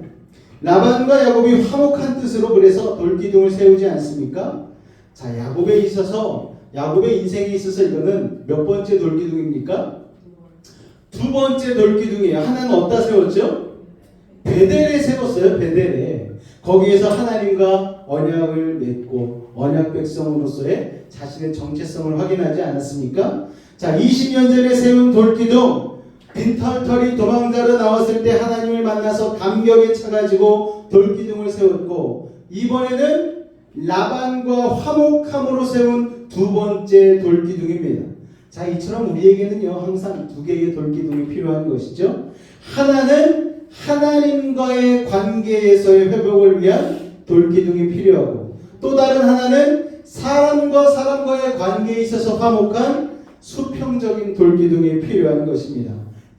라반과 야곱이 화목한 뜻으로 그래서 돌기둥을 세우지 않습니까? 자, 야곱의 인생에 있어서 이거는 몇 번째 돌기둥입니까? 두 번째 돌기둥이에요. 하나는 어디다 세웠죠? 베델에 세웠어요. 베델에. 거기에서 하나님과 언약을 맺고 언약 백성으로서의 자신의 정체성을 확인하지 않았습니까? 자, 20년 전에 세운 돌기둥, 빈털털이 도망자로 나왔을 때 하나님을 만나서 감격에 차가지고 돌기둥을 세웠고, 이번에는 라반과 화목함으로 세운 두 번째 돌기둥입니다. 자, 이처럼 우리에게는요, 항상 두 개의 돌기둥이 필요한 것이죠. 하나는 하나님과의 관계에서의 회복을 위한 돌기둥이 필요하고, 또 다른 하나는 사람과의 관계에 있어서 화목한 수평적인 돌기둥이 필요한 것입니다.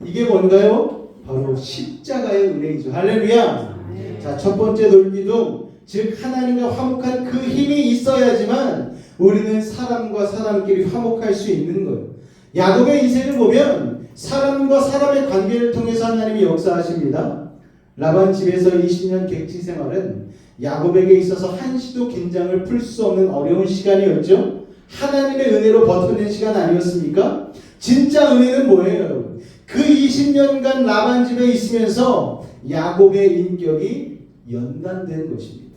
이게 뭔가요? 바로 십자가의 은혜이죠. 할렐루야. 자, 첫 번째 돌기둥, 즉 하나님과 화목한 그 힘이 있어야지만 우리는 사람과 사람끼리 화목할 수 있는 거예요. 야곱의 인생을 보면 사람과 사람의 관계를 통해서 하나님이 역사하십니다. 라반 집에서 20년 객지 생활은 야곱에게 있어서 한시도 긴장을 풀 수 없는 어려운 시간이었죠. 하나님의 은혜로 버텨낸 시간 아니었습니까? 진짜 은혜는 뭐예요, 여러분? 그 20년간 라반 집에 있으면서 야곱의 인격이 연단된 것입니다.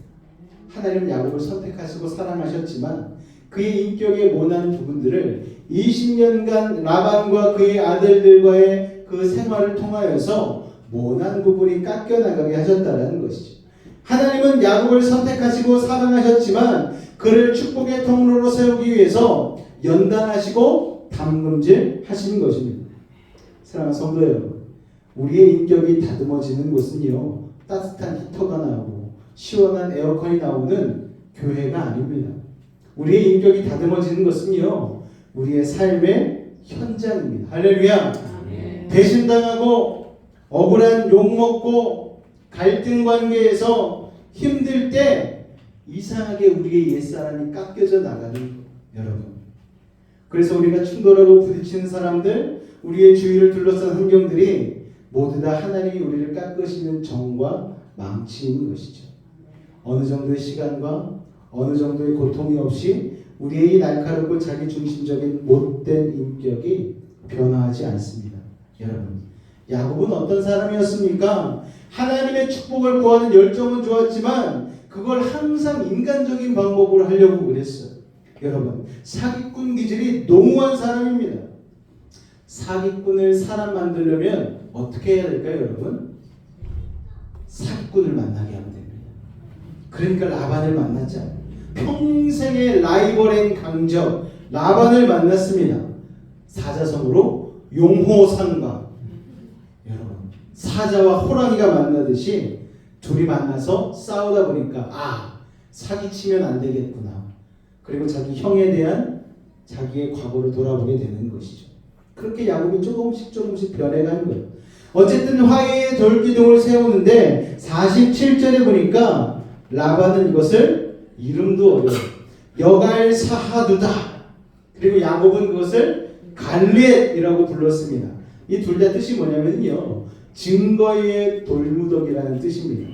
하나님은 야곱을 선택하시고 사랑하셨지만 그의 인격의 모난 부분들을 20년간 라반과 그의 아들들과의 그 생활을 통하여서 모난 부분이 깎여나가게 하셨다는 것이죠. 하나님은 야곱을 선택하시고 사랑하셨지만 그를 축복의 통로로 세우기 위해서 연단하시고 담금질 하시는 것입니다. 사랑하는 성도 여러분, 우리의 인격이 다듬어지는 곳은요, 따뜻한 히터가 나오고 시원한 에어컨이 나오는 교회가 아닙니다. 우리의 인격이 다듬어지는 것은요, 우리의 삶의 현장입니다. 할렐루야. 배신당하고 억울한 욕먹고 갈등 관계에서 힘들 때 이상하게 우리의 옛사람이 깎여져 나가는 거. 여러분, 그래서 우리가 충돌하고 부딪히는 사람들, 우리의 주위를 둘러싼 환경들이 모두 다 하나님이 우리를 깎으시는 정과 망치인 것이죠. 어느 정도의 시간과 어느 정도의 고통이 없이 우리의 이 날카롭고 자기중심적인 못된 인격이 변화하지 않습니다. 여러분, 야곱은 어떤 사람이었습니까? 하나님의 축복을 구하는 열정은 좋았지만 그걸 항상 인간적인 방법으로 하려고 그랬어요. 여러분, 사기꾼 기질이 농후한 사람입니다. 사기꾼을 사람 만들려면 어떻게 해야 될까요, 여러분? 사기꾼을 만나게 하면 됩니다. 그러니까 라반을 만났잖아요. 평생의 라이벌인 강적 라반을 만났습니다. 사자성어로 용호상과, 여러분, 사자와 호랑이가 만나듯이 둘이 만나서 싸우다 보니까 사기치면 안 되겠구나. 그리고 자기 형에 대한 자기의 과거를 돌아보게 되는 것이죠. 그렇게 야곱이 조금씩 변해가는 거예요. 어쨌든 화해의 돌기둥을 세우는데 47절에 보니까 라반은 이것을 이름도 어려워요. 여갈사하두다. 그리고 야곱은 그것을 갈렛이라고 불렀습니다. 이 둘 다 뜻이 뭐냐면요, 증거의 돌무더기라는 뜻입니다.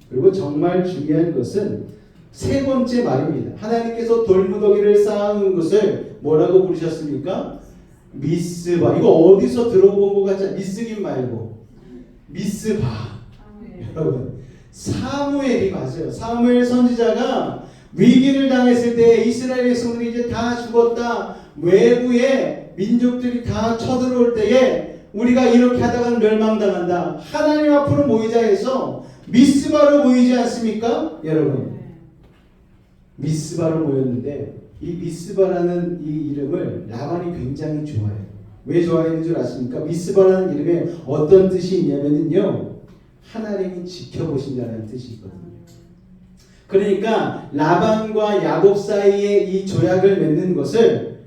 그리고 정말 중요한 것은 세 번째 말입니다. 하나님께서 돌무더기를 쌓은 것을 뭐라고 부르셨습니까? 미스바. 이거 어디서 들어본 것 같지 않아요? 미스긴 말고 미스바. 여러분, 사무엘이 맞아요. 사무엘 선지자가 위기를 당했을 때 이스라엘 백성들이 이제 다 죽었다, 외부의 민족들이 다 쳐들어올 때에 우리가 이렇게 하다가는 멸망당한다, 하나님 앞으로 모이자 해서 미스바로 모이지 않습니까? 여러분, 미스바로 모였는데 이 미스바라는 이 이름을 라반이 굉장히 좋아해요. 왜 좋아했는 줄 아십니까? 미스바라는 이름에 어떤 뜻이 있냐면요, 하나님이 지켜보신다는 뜻이 있거든요. 그러니까 라반과 야곱 사이에 이 조약을 맺는 것을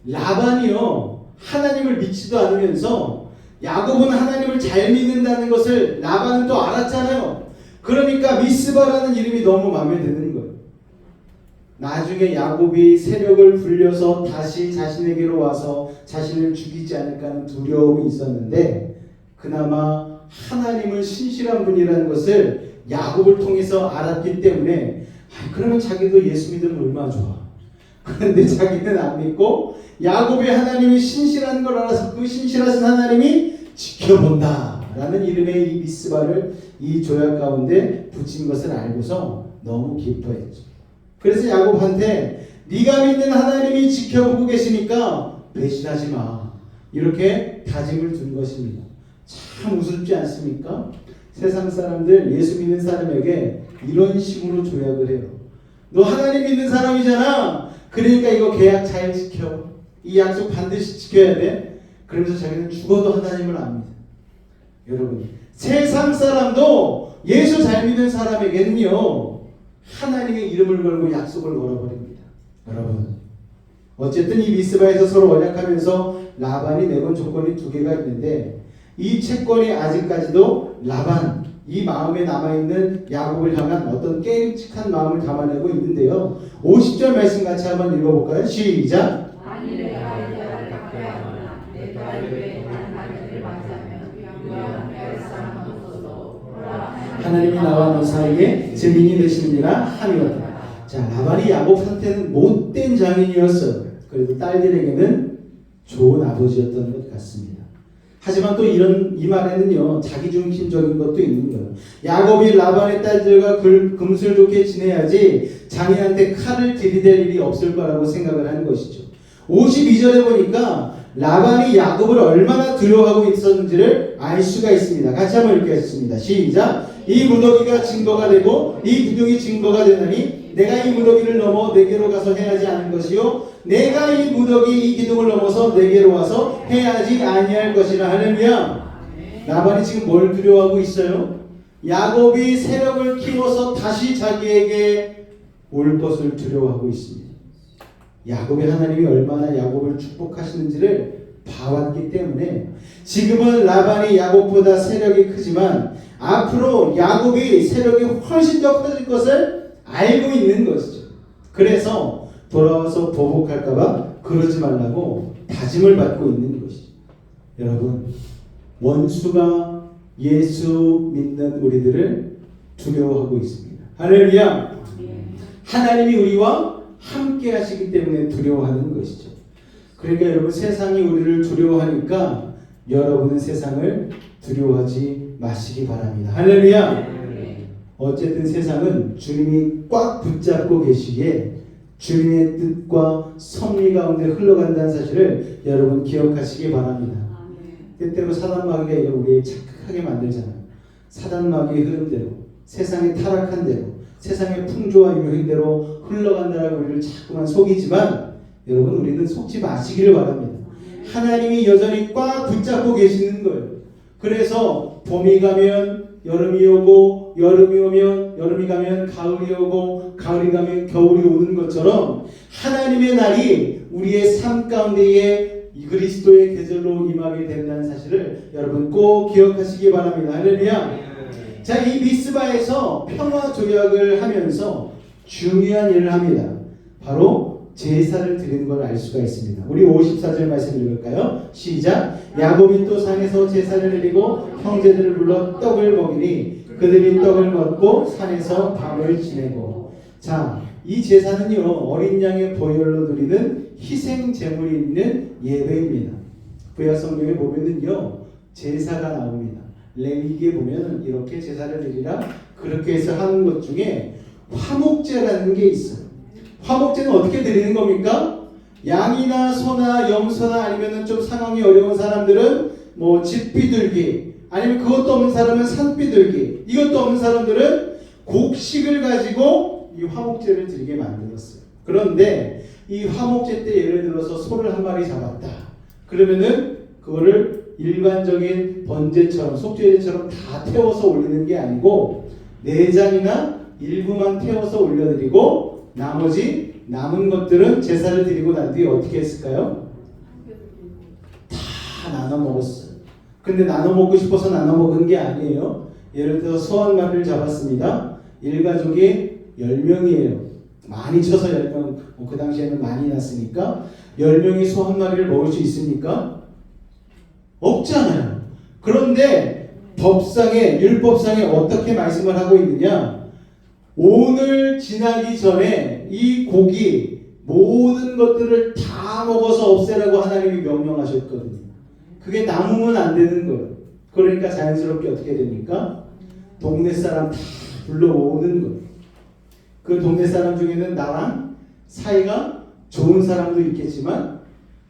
라반이요, 하나님을 믿지도 않으면서 야곱은 하나님을 잘 믿는다는 것을 라반은 또 알았잖아요. 그러니까 미스바라는 이름이 너무 마음에 드는 거예요. 나중에 야곱이 세력을 불려서 다시 자신에게로 와서 자신을 죽이지 않을까 하는 두려움이 있었는데 그나마 하나님을 신실한 분이라는 것을 야곱을 통해서 알았기 때문에 그러면 자기도 예수 믿으면 얼마나 좋아. 그런데 자기는 안 믿고 야곱이 하나님이 신실한 걸 알아서 그 신실하신 하나님이 지켜본다라는 이름의 이 미스바를 이 조약 가운데 붙인 것을 알고서 너무 기뻐했죠. 그래서 야곱한테 네가 믿는 하나님이 지켜보고 계시니까 배신하지 마, 이렇게 다짐을 둔 것입니다. 참 우습지 않습니까? 세상 사람들, 예수 믿는 사람에게 이런 식으로 조약을 해요. 너 하나님 믿는 사람이잖아, 그러니까 이거 계약 잘 지켜, 이 약속 반드시 지켜야 돼. 그러면서 자기는 죽어도 하나님을 압니다. 여러분, 세상 사람도 예수 잘 믿는 사람에게는요, 하나님의 이름을 걸고 약속을 걸어버립니다. 여러분, 어쨌든 이 미스바에서 서로 언약하면서 라반이 내건 조건이 두 개가 있는데 이 채권이 아직까지도 라반, 이 마음에 남아있는 야곱을 향한 어떤 깨름직한 마음을 담아내고 있는데요. 50절 말씀 같이 한번 읽어볼까요? 시작. 아니 내가 이자를 갚아야하나 내 딸을 위해 다른 남자를 맞이하면 유언 할 사람 없어서 하나님이 나와 너 사이에 증인이 되시느니라 함이었다. 자, 라반이 야곱한테는 못된 장인이었어요. 그래도 딸들에게는 좋은 아버지였던 것 같습니다. 하지만 또 이 말에는요, 자기중심적인 것도 있는 거예요. 야곱이 라반의 딸들과 금술 좋게 지내야지 장인한테 칼을 들이댈 일이 없을 거라고 생각을 하는 것이죠. 52절에 보니까 라반이 야곱을 얼마나 두려워하고 있었는지를 알 수가 있습니다. 같이 한번 읽겠습니다. 시작. 이 무더기가 증거가 되고 이 기둥이 증거가 되나니 내가 이 무더기를 넘어 내게로 가서 해야지 않은 것이요 내가 이 무더기 이 기둥을 넘어서 내게로 와서 해야지 아니할 것이라. 할렐루야. 라반이 지금 뭘 두려워하고 있어요? 야곱이 세력을 키워서 다시 자기에게 올 것을 두려워하고 있습니다. 야곱의 하나님이 얼마나 야곱을 축복하시는지를 봐왔기 때문에 지금은 라반이 야곱보다 세력이 크지만 앞으로 야곱이 세력이 훨씬 더 커질 것을 알고 있는 것이죠. 그래서 돌아와서 보복할까봐 그러지 말라고 다짐을 받고 있는 것이죠. 여러분, 원수가 예수 믿는 우리들을 두려워하고 있습니다. 할렐루야. 하나님이 우리와 함께 하시기 때문에 두려워하는 것이죠. 그러니까 여러분, 세상이 우리를 두려워하니까 여러분은 세상을 두려워하지 마시기 바랍니다. 할렐루야. 어쨌든 세상은 주님이 꽉 붙잡고 계시기에 주님의 뜻과 섭리 가운데 흘러간다는 사실을 여러분 기억하시기 바랍니다. 때때로 사단 마귀가 이걸 우리의 착각하게 만들잖아요. 사단 마귀의 흐름대로, 세상의 타락한 대로, 세상의 풍조와 유행대로 흘러간다라고 우리를 자꾸만 속이지만 여러분, 우리는 속지 마시기를 바랍니다. 하나님이 여전히 꽉 붙잡고 계시는 거예요. 그래서 봄이 가면 여름이 오고, 여름이 오면 여름이 가면 가을이 오고, 가을이 가면 겨울이 오는 것처럼 하나님의 날이 우리의 삶 가운데에 이 그리스도의 계절로 임하게 된다는 사실을 여러분 꼭 기억하시기 바랍니다. 할렐루야. 자, 이 미스바에서 평화 조약을 하면서 중요한 일을 합니다. 바로 제사를 드리는 걸 알 수가 있습니다. 우리 54절 말씀 읽을까요? 시작. 야곱이 또 산에서 제사를 드리고 형제들을 불러 떡을 먹이니 그들이 떡을 먹고 산에서 밤을 지내고. 자, 이 제사는요, 어린 양의 보혈로 드리는 희생 제물이 있는 예배입니다. 구약 성경에 보면은요, 제사가 나옵니다. 레위기에 보면은 이렇게 제사를 드리라 그렇게 해서 하는 것 중에 화목제라는 게 있어요. 화목제는 어떻게 드리는 겁니까? 양이나 소나 염소나 아니면은 좀 상황이 어려운 사람들은 뭐 집비둘기, 아니면 그것도 없는 사람은 산비둘기, 이것도 없는 사람들은 곡식을 가지고 이 화목제를 드리게 만들었어요. 그런데 이 화목제 때 예를 들어서 소를 한 마리 잡았다. 그러면은 그거를 일반적인 번제처럼, 속죄제처럼 다 태워서 올리는 게 아니고 내장이나 일부만 태워서 올려드리고 나머지 남은 것들은 제사를 드리고 난 뒤에 어떻게 했을까요? 다 나눠 먹었어요. 근데 나눠 먹고 싶어서 나눠 먹은 게 아니에요. 예를 들어서 소 한 마리를 잡았습니다. 일가족이 10명이에요. 많이 쳐서 10명, 그 당시에는 많이 났으니까 10명이 소 한 마리를 먹을 수 있습니까? 없잖아요. 그런데 법상에, 율법상에 어떻게 말씀을 하고 있느냐? 오늘 지나기 전에 이 고기 모든 것들을 다 먹어서 없애라고 하나님이 명령하셨거든요. 그게 남으면 안 되는 거예요. 그러니까 자연스럽게 어떻게 됩니까? 동네 사람 다 불러오는 거예요. 그 동네 사람 중에는 나랑 사이가 좋은 사람도 있겠지만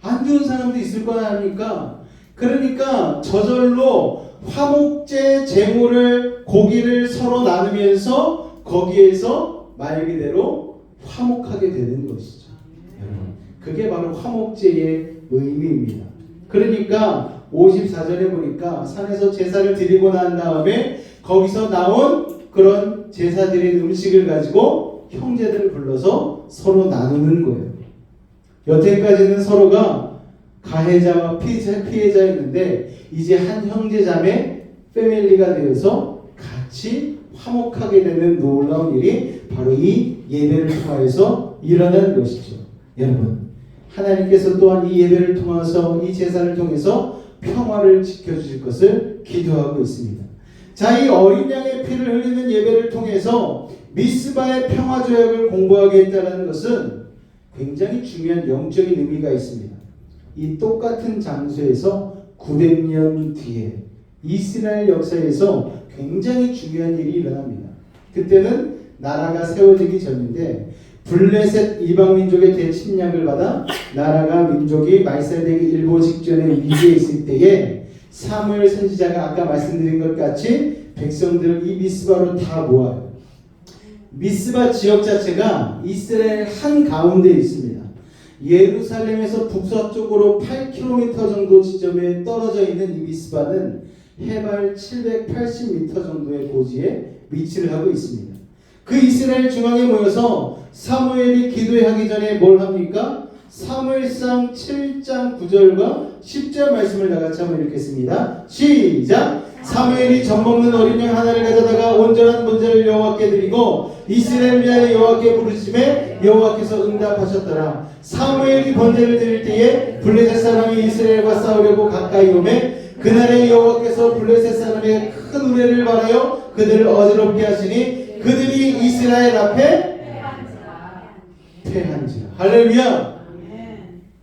안 좋은 사람도 있을 거 아닙니까? 그러니까 저절로 화목제 제물을, 고기를 서로 나누면서 거기에서 말 그대로 화목하게 되는 것이죠. 그게 바로 화목제의 의미입니다. 그러니까 54절에 보니까 산에서 제사를 드리고 난 다음에 거기서 나온 그런 제사 드린 음식을 가지고 형제들을 불러서 서로 나누는 거예요. 여태까지는 서로가 가해자와 피해자였는데 이제 한 형제자매 패밀리가 되어서 같이 화목하게 되는 놀라운 일이 바로 이 예배를 통하여서 일어난 것이죠. 여러분, 하나님께서 또한 이 예배를 통해서, 이 제사를 통해서 평화를 지켜주실 것을 기도하고 있습니다. 자, 이 어린 양의 피를 흘리는 예배를 통해서 미스바의 평화조약을 공부하게 했다는 것은 굉장히 중요한 영적인 의미가 있습니다. 이 똑같은 장소에서 900년 뒤에 이스라엘 역사에서 굉장히 중요한 일이 일어납니다. 그때는 나라가 세워지기 전인데 블레셋 이방민족의 대침략을 받아 나라가, 민족이 말살되기 일보 직전에 위기에 있을 때에 사무엘 선지자가 아까 말씀드린 것 같이 백성들을 이 미스바로 다 모아요. 미스바 지역 자체가 이스라엘 한가운데 있습니다. 예루살렘에서 북서쪽으로 8km 정도 지점에 떨어져 있는 이 미스바는 해발 780m 정도의 고지에 위치를 하고 있습니다. 그 이스라엘 중앙에 모여서 사무엘이 기도하기 전에 뭘 합니까? 사무엘상 7장 9절과 10절 말씀을 다 같이 한번 읽겠습니다. 시작! 사무엘이 젖먹는 어린 양 하나를 가져다가 온전한 번제를 여호와께 드리고 이스라엘 위하여 여호와께 부르심에 여호와께서 응답하셨더라. 사무엘이 번제를 드릴 때에 블레셋 사람이 이스라엘과 싸우려고 가까이 오매 그날에 여호와께서 블레셋 사람의 큰 우레를 발하여 그들을 어지럽게 하시니 그들이 이스라엘 앞에 패한지라. 할렐루야.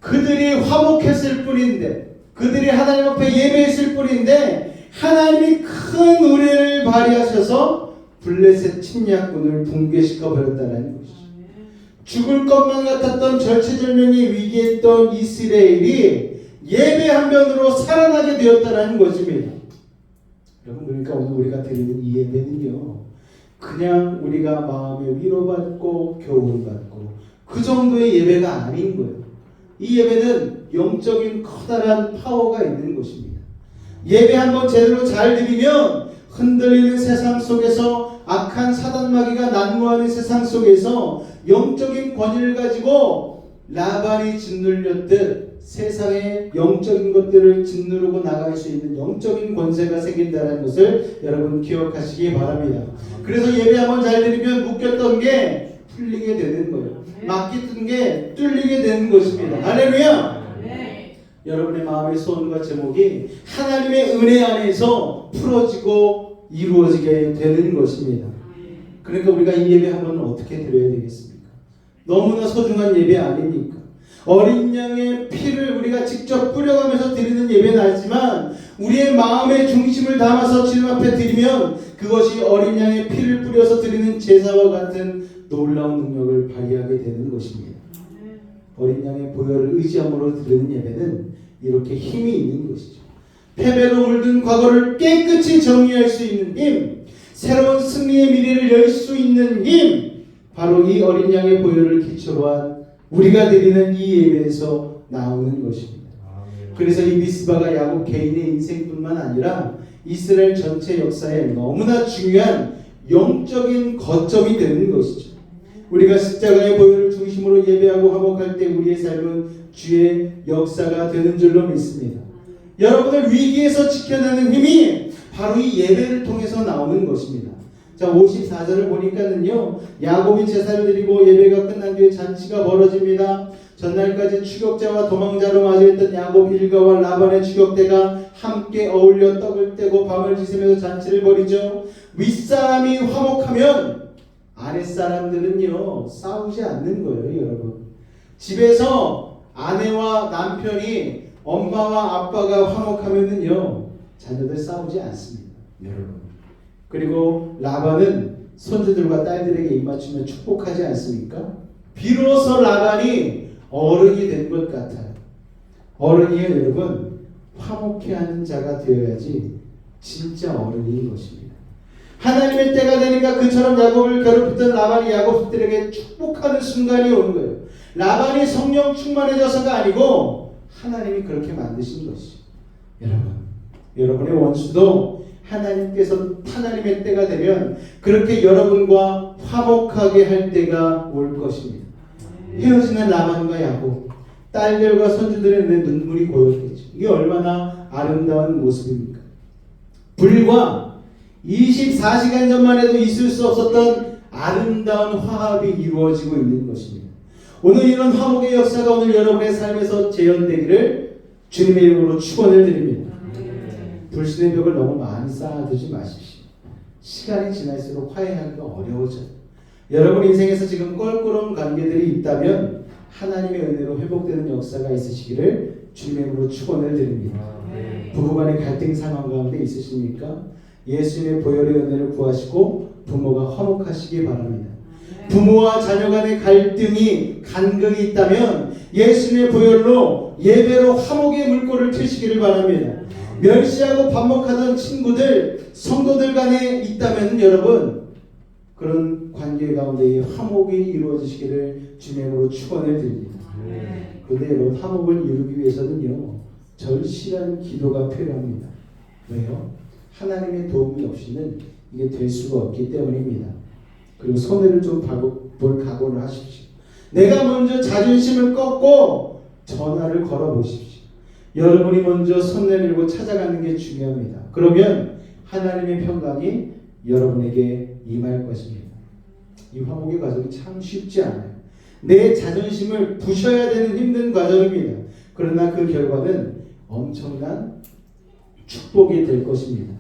그들이 화목했을 뿐인데, 그들이 하나님 앞에 예배했을 뿐인데 하나님이 큰 우레를 발휘하셔서 블레셋 침략군을 붕괴시켜 버렸다는 것이죠. 죽을 것만 같았던 절체절명의 위기했던 이스라엘이 예배 한 면으로 살아나게 되었다는 것입니다. 여러분, 그러니까 오늘 우리가 드리는 이 예배는요, 그냥 우리가 마음에 위로받고 교훈받고 그 정도의 예배가 아닌 거예요. 이 예배는 영적인 커다란 파워가 있는 것입니다. 예배 한번 제대로 잘 드리면 흔들리는 세상 속에서, 악한 사단마귀가 난무하는 세상 속에서 영적인 권위를 가지고 라반이 짓눌렸듯 세상의 영적인 것들을 짓누르고 나갈 수 있는 영적인 권세가 생긴다는 것을 여러분 기억하시기 바랍니다. 그래서 예배 한번 잘 드리면 묶였던 게 풀리게 되는 거예요. 막혔던 게 뚫리게 되는 것입니다. 할렐루야. 여러분의 마음의 소원과 제목이 하나님의 은혜 안에서 풀어지고 이루어지게 되는 것입니다. 그러니까 우리가 이 예배 한번 어떻게 드려야 되겠습니까? 너무나 소중한 예배 아닙니까? 어린 양의 피를 우리가 직접 뿌려가면서 드리는 예배는 알지만 우리의 마음의 중심을 담아서 주님 앞에 드리면 그것이 어린 양의 피를 뿌려서 드리는 제사와 같은 놀라운 능력을 발휘하게 되는 것입니다. 어린 양의 보혈을 의지함으로 드리는 예배는 이렇게 힘이 있는 것이죠. 패배로 물든 과거를 깨끗이 정리할 수 있는 힘, 새로운 승리의 미래를 열 수 있는 힘, 바로 이 어린 양의 보혈을 기초로 한 우리가 드리는 이 예배에서 나오는 것입니다. 그래서 이 미스바가 야곱 개인의 인생뿐만 아니라 이스라엘 전체 역사에 너무나 중요한 영적인 거점이 되는 것이죠. 우리가 십자가의 보혈을 중심으로 예배하고 화목할 때 우리의 삶은 주의 역사가 되는 줄로 믿습니다. 여러분을 위기에서 지켜내는 힘이 바로 이 예배를 통해서 나오는 것입니다. 자, 54절을 보니까는요, 야곱이 제사를 드리고 예배가 끝난 뒤에 잔치가 벌어집니다. 전날까지 추격자와 도망자로 맞이했던 야곱 일가와 라반의 추격대가 함께 어울려 떡을 떼고 밤을 지새면서 잔치를 벌이죠. 윗사람이 화목하면 아랫사람들은요 싸우지 않는 거예요. 여러분, 집에서 아내와 남편이, 엄마와 아빠가 화목하면은요 자녀들 싸우지 않습니다. 여러분, 그리고 라반은 손주들과 딸들에게 입맞추며 축복하지 않습니까? 비로소 라반이 어른이 된 것 같아요. 어른이요, 여러분, 화목해 하는 자가 되어야지 진짜 어른인 것입니다. 하나님의 때가 되니까 그처럼 야곱을 괴롭혔던 라반이 야곱들에게 축복하는 순간이 오는 거예요. 라반이 성령 충만해져서가 아니고 하나님이 그렇게 만드신 것이죠. 여러분의 원수도 하나님의 때가 되면 그렇게 여러분과 화목하게 할 때가 올 것입니다. 헤어지는 라반과 야곱, 딸들과 손주들의 눈물이 고였겠죠. 이게 얼마나 아름다운 모습입니까? 불과 24시간 전만 해도 있을 수 없었던 아름다운 화합이 이루어지고 있는 것입니다. 오늘 이런 화목의 역사가 오늘 여러분의 삶에서 재현되기를 주님의 이름으로 축원을 드립니다. 불신의 벽을 너무 많이 쌓아두지 마십시오. 시간이 지날수록 화해하기가 어려워져요. 여러분 인생에서 지금 껄끄러운 관계들이 있다면 하나님의 은혜로 회복되는 역사가 있으시기를 주님의 이름으로 축원을 드립니다. 부부간의 갈등 상황 가운데 있으십니까? 예수님의 보혈의 은혜를 구하시고 부모가 화목하시기 바랍니다. 부모와 자녀 간의 갈등이 간극이 있다면 예수님의 보혈로 예배로 화목의 물꼬를 트시기를 바랍니다. 멸시하고 반목하던 친구들, 성도들 간에 있다면 여러분 그런 관계 가운데 화목이 이루어지시기를 주님으로 축원을 드립니다. 그런데 여러분, 화목을 이루기 위해서는요 절실한 기도가 필요합니다. 왜요? 하나님의 도움이 없이는 이게 될 수가 없기 때문입니다. 그리고 손해를 좀 볼 각오를 하십시오. 내가 먼저 자존심을 꺾고 전화를 걸어 보십시오. 여러분이 먼저 손 내밀고 찾아가는 게 중요합니다. 그러면 하나님의 평강이 여러분에게 임할 것입니다. 이 화목의 과정이 참 쉽지 않아요. 내 자존심을 부셔야 되는 힘든 과정입니다. 그러나 그 결과는 엄청난 축복이 될 것입니다.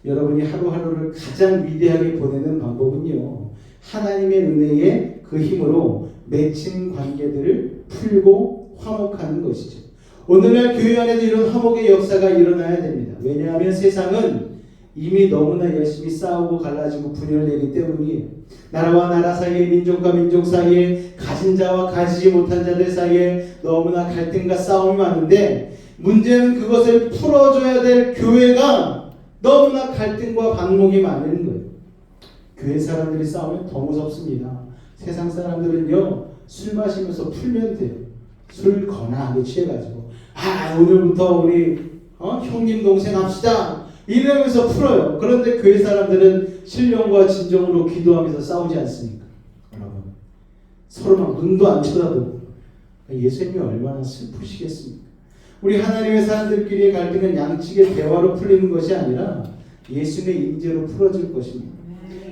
여러분이 하루하루를 가장 위대하게 보내는 방법은요, 하나님의 은혜의 그 힘으로 맺힌 관계들을 풀고 화목하는 것이죠. 오늘날 교회 안에도 이런 화목의 역사가 일어나야 됩니다. 왜냐하면 세상은 이미 너무나 열심히 싸우고 갈라지고 분열되기 때문이에요. 나라와 나라 사이에, 민족과 민족 사이에, 가진 자와 가지지 못한 자들 사이에 너무나 갈등과 싸움이 많은데, 문제는 그것을 풀어줘야 될 교회가 너무나 갈등과 반목이 많은 거예요. 교회 사람들이 싸우면 더 무섭습니다. 세상 사람들은요, 술 마시면서 풀면 돼요. 술 거나하게 취해가지고, 오늘부터 우리 형님 동생 합시다 이러면서 풀어요. 그런데 교회 사람들은 신령과 진정으로 기도하면서 싸우지 않습니까? 여러분, 서로 막 눈도 안 쳐다보고. 예수님이 얼마나 슬프시겠습니까? 우리 하나님의 사람들끼리의 갈등은 양측의 대화로 풀리는 것이 아니라 예수님의 임재로 풀어질 것입니다.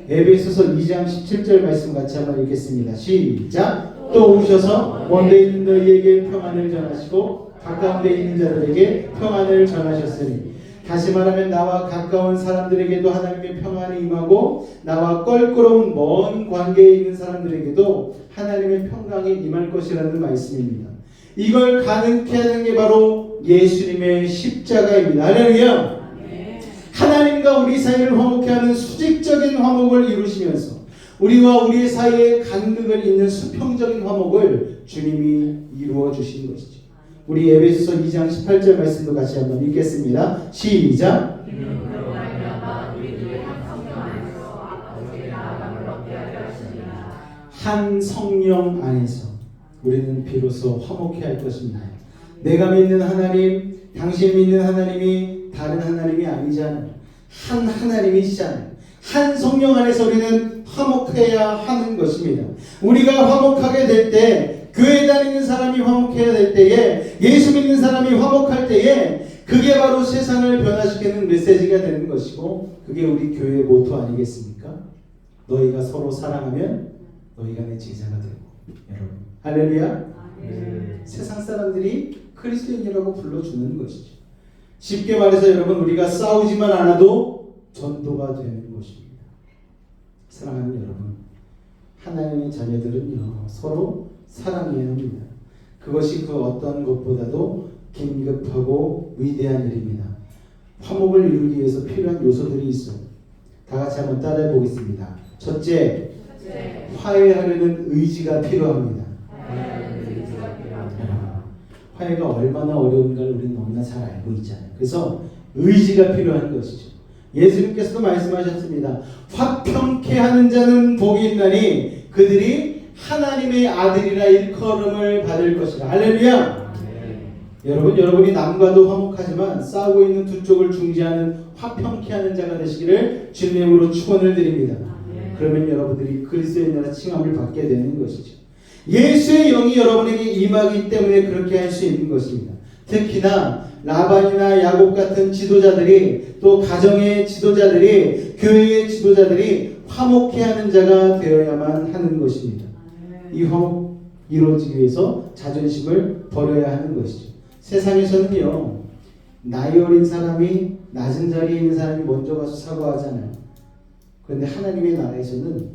에베소서 2장 17절 말씀 같이 한번 읽겠습니다. 시작. 또 오셔서 먼데 있는 너희에게 평안을 전하시고 가까운 데 있는 자들에게 평안을 전하셨으니, 다시 말하면 나와 가까운 사람들에게도 하나님의 평안이 임하고 나와 껄끄러운 먼 관계에 있는 사람들에게도 하나님의 평강이 임할 것이라는 말씀입니다. 이걸 가능케 하는 게 바로 예수님의 십자가입니다. 할렐루야. 하나님과 우리 사이를 화목케 하는 수직적인 화목을 이루시면서 우리와 우리 사이에 간극을 잇는 수평적인 화목을 주님이 이루어 주신 것이죠. 우리 에베소서 2장 18절 말씀도 같이 한번 읽겠습니다. 시작. 한 성령 안에서 우리는 비로소 화목해 할 것입니다. 내가 믿는 하나님, 당신 믿는 하나님이 다른 하나님이 아니잖아요. 한 하나님이시잖아요. 한 성령 안에서 우리는 화목해야 하는 것입니다. 우리가 화목하게 될 때, 교회 다니는 사람이 화목해야 될 때에, 예수 믿는 사람이 화목할 때에, 그게 바로 세상을 변화시키는 메시지가 되는 것이고, 그게 우리 교회의 모토 아니겠습니까? 너희가 서로 사랑하면 너희가 내 제자가 되고. 여러분, 할렐루야. 세상 사람들이 그리스도인이라고 불러주는 것이죠. 쉽게 말해서 여러분, 우리가 싸우지만 않아도 전도가 되는 것입니다. 사랑하는 여러분, 하나님의 자녀들은요, 서로 사랑해야 합니다. 그것이 그 어떤 것보다도 긴급하고 위대한 일입니다. 화목을 이루기 위해서 필요한 요소들이 있어요. 다 같이 한번 따라해 보겠습니다. 첫째, 화해하려는 의지가 필요합니다. 화해가 얼마나 어려운가를 우리는 너무나 잘 알고 있잖아요. 그래서 의지가 필요한 것이죠. 예수님께서도 말씀하셨습니다. 화평케 하는 자는 복이 있나니 그들이 하나님의 아들이라 일컬음을 받을 것이라. 할렐루야. 여러분이 남과도 화목하지만 싸우고 있는 두 쪽을 중재하는 화평케 하는 자가 되시기를 주님의 이름으로 축원을 드립니다. 그러면 여러분들이 그리스도인이라 칭함을 받게 되는 것이죠. 예수의 영이 여러분에게 임하기 때문에 그렇게 할 수 있는 것입니다. 특히나 라반이나 야곱 같은 지도자들이, 또 가정의 지도자들이, 교회의 지도자들이 화목케 하는 자가 되어야만 하는 것입니다. 이 화목 이루어지기 위해서 자존심을 버려야 하는 것이죠. 세상에서는요, 나이 어린 사람이 낮은 자리에 있는 사람이 먼저 가서 사과하잖아요. 그런데 하나님의 나라에서는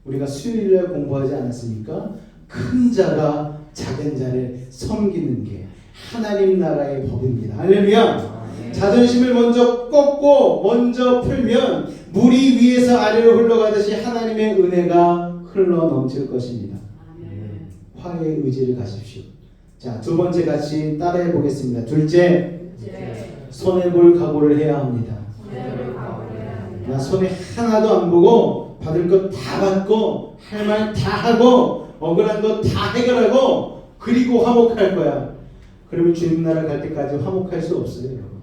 우리가 수요일날 공부하지 않았습니까? 큰 자가 작은 자를 섬기는 게 하나님 나라의 법입니다. 할렐루야. 자존심을 먼저 꺾고 먼저 풀면 물이 위에서 아래로 흘러가듯이 하나님의 은혜가 흘러 넘칠 것입니다. 화해의 의지를 가십시오. 자, 두 번째 같이 따라해 보겠습니다. 둘째, 손해볼 각오를 해야 합니다. 나 손에 하나도 안 보고 받을 것 다 받고 할 말 다 하고 억울한 거 다 해결하고 그리고 화목할 거야. 그러면 주님 나라 갈 때까지 화목할 수 없어요, 여러분.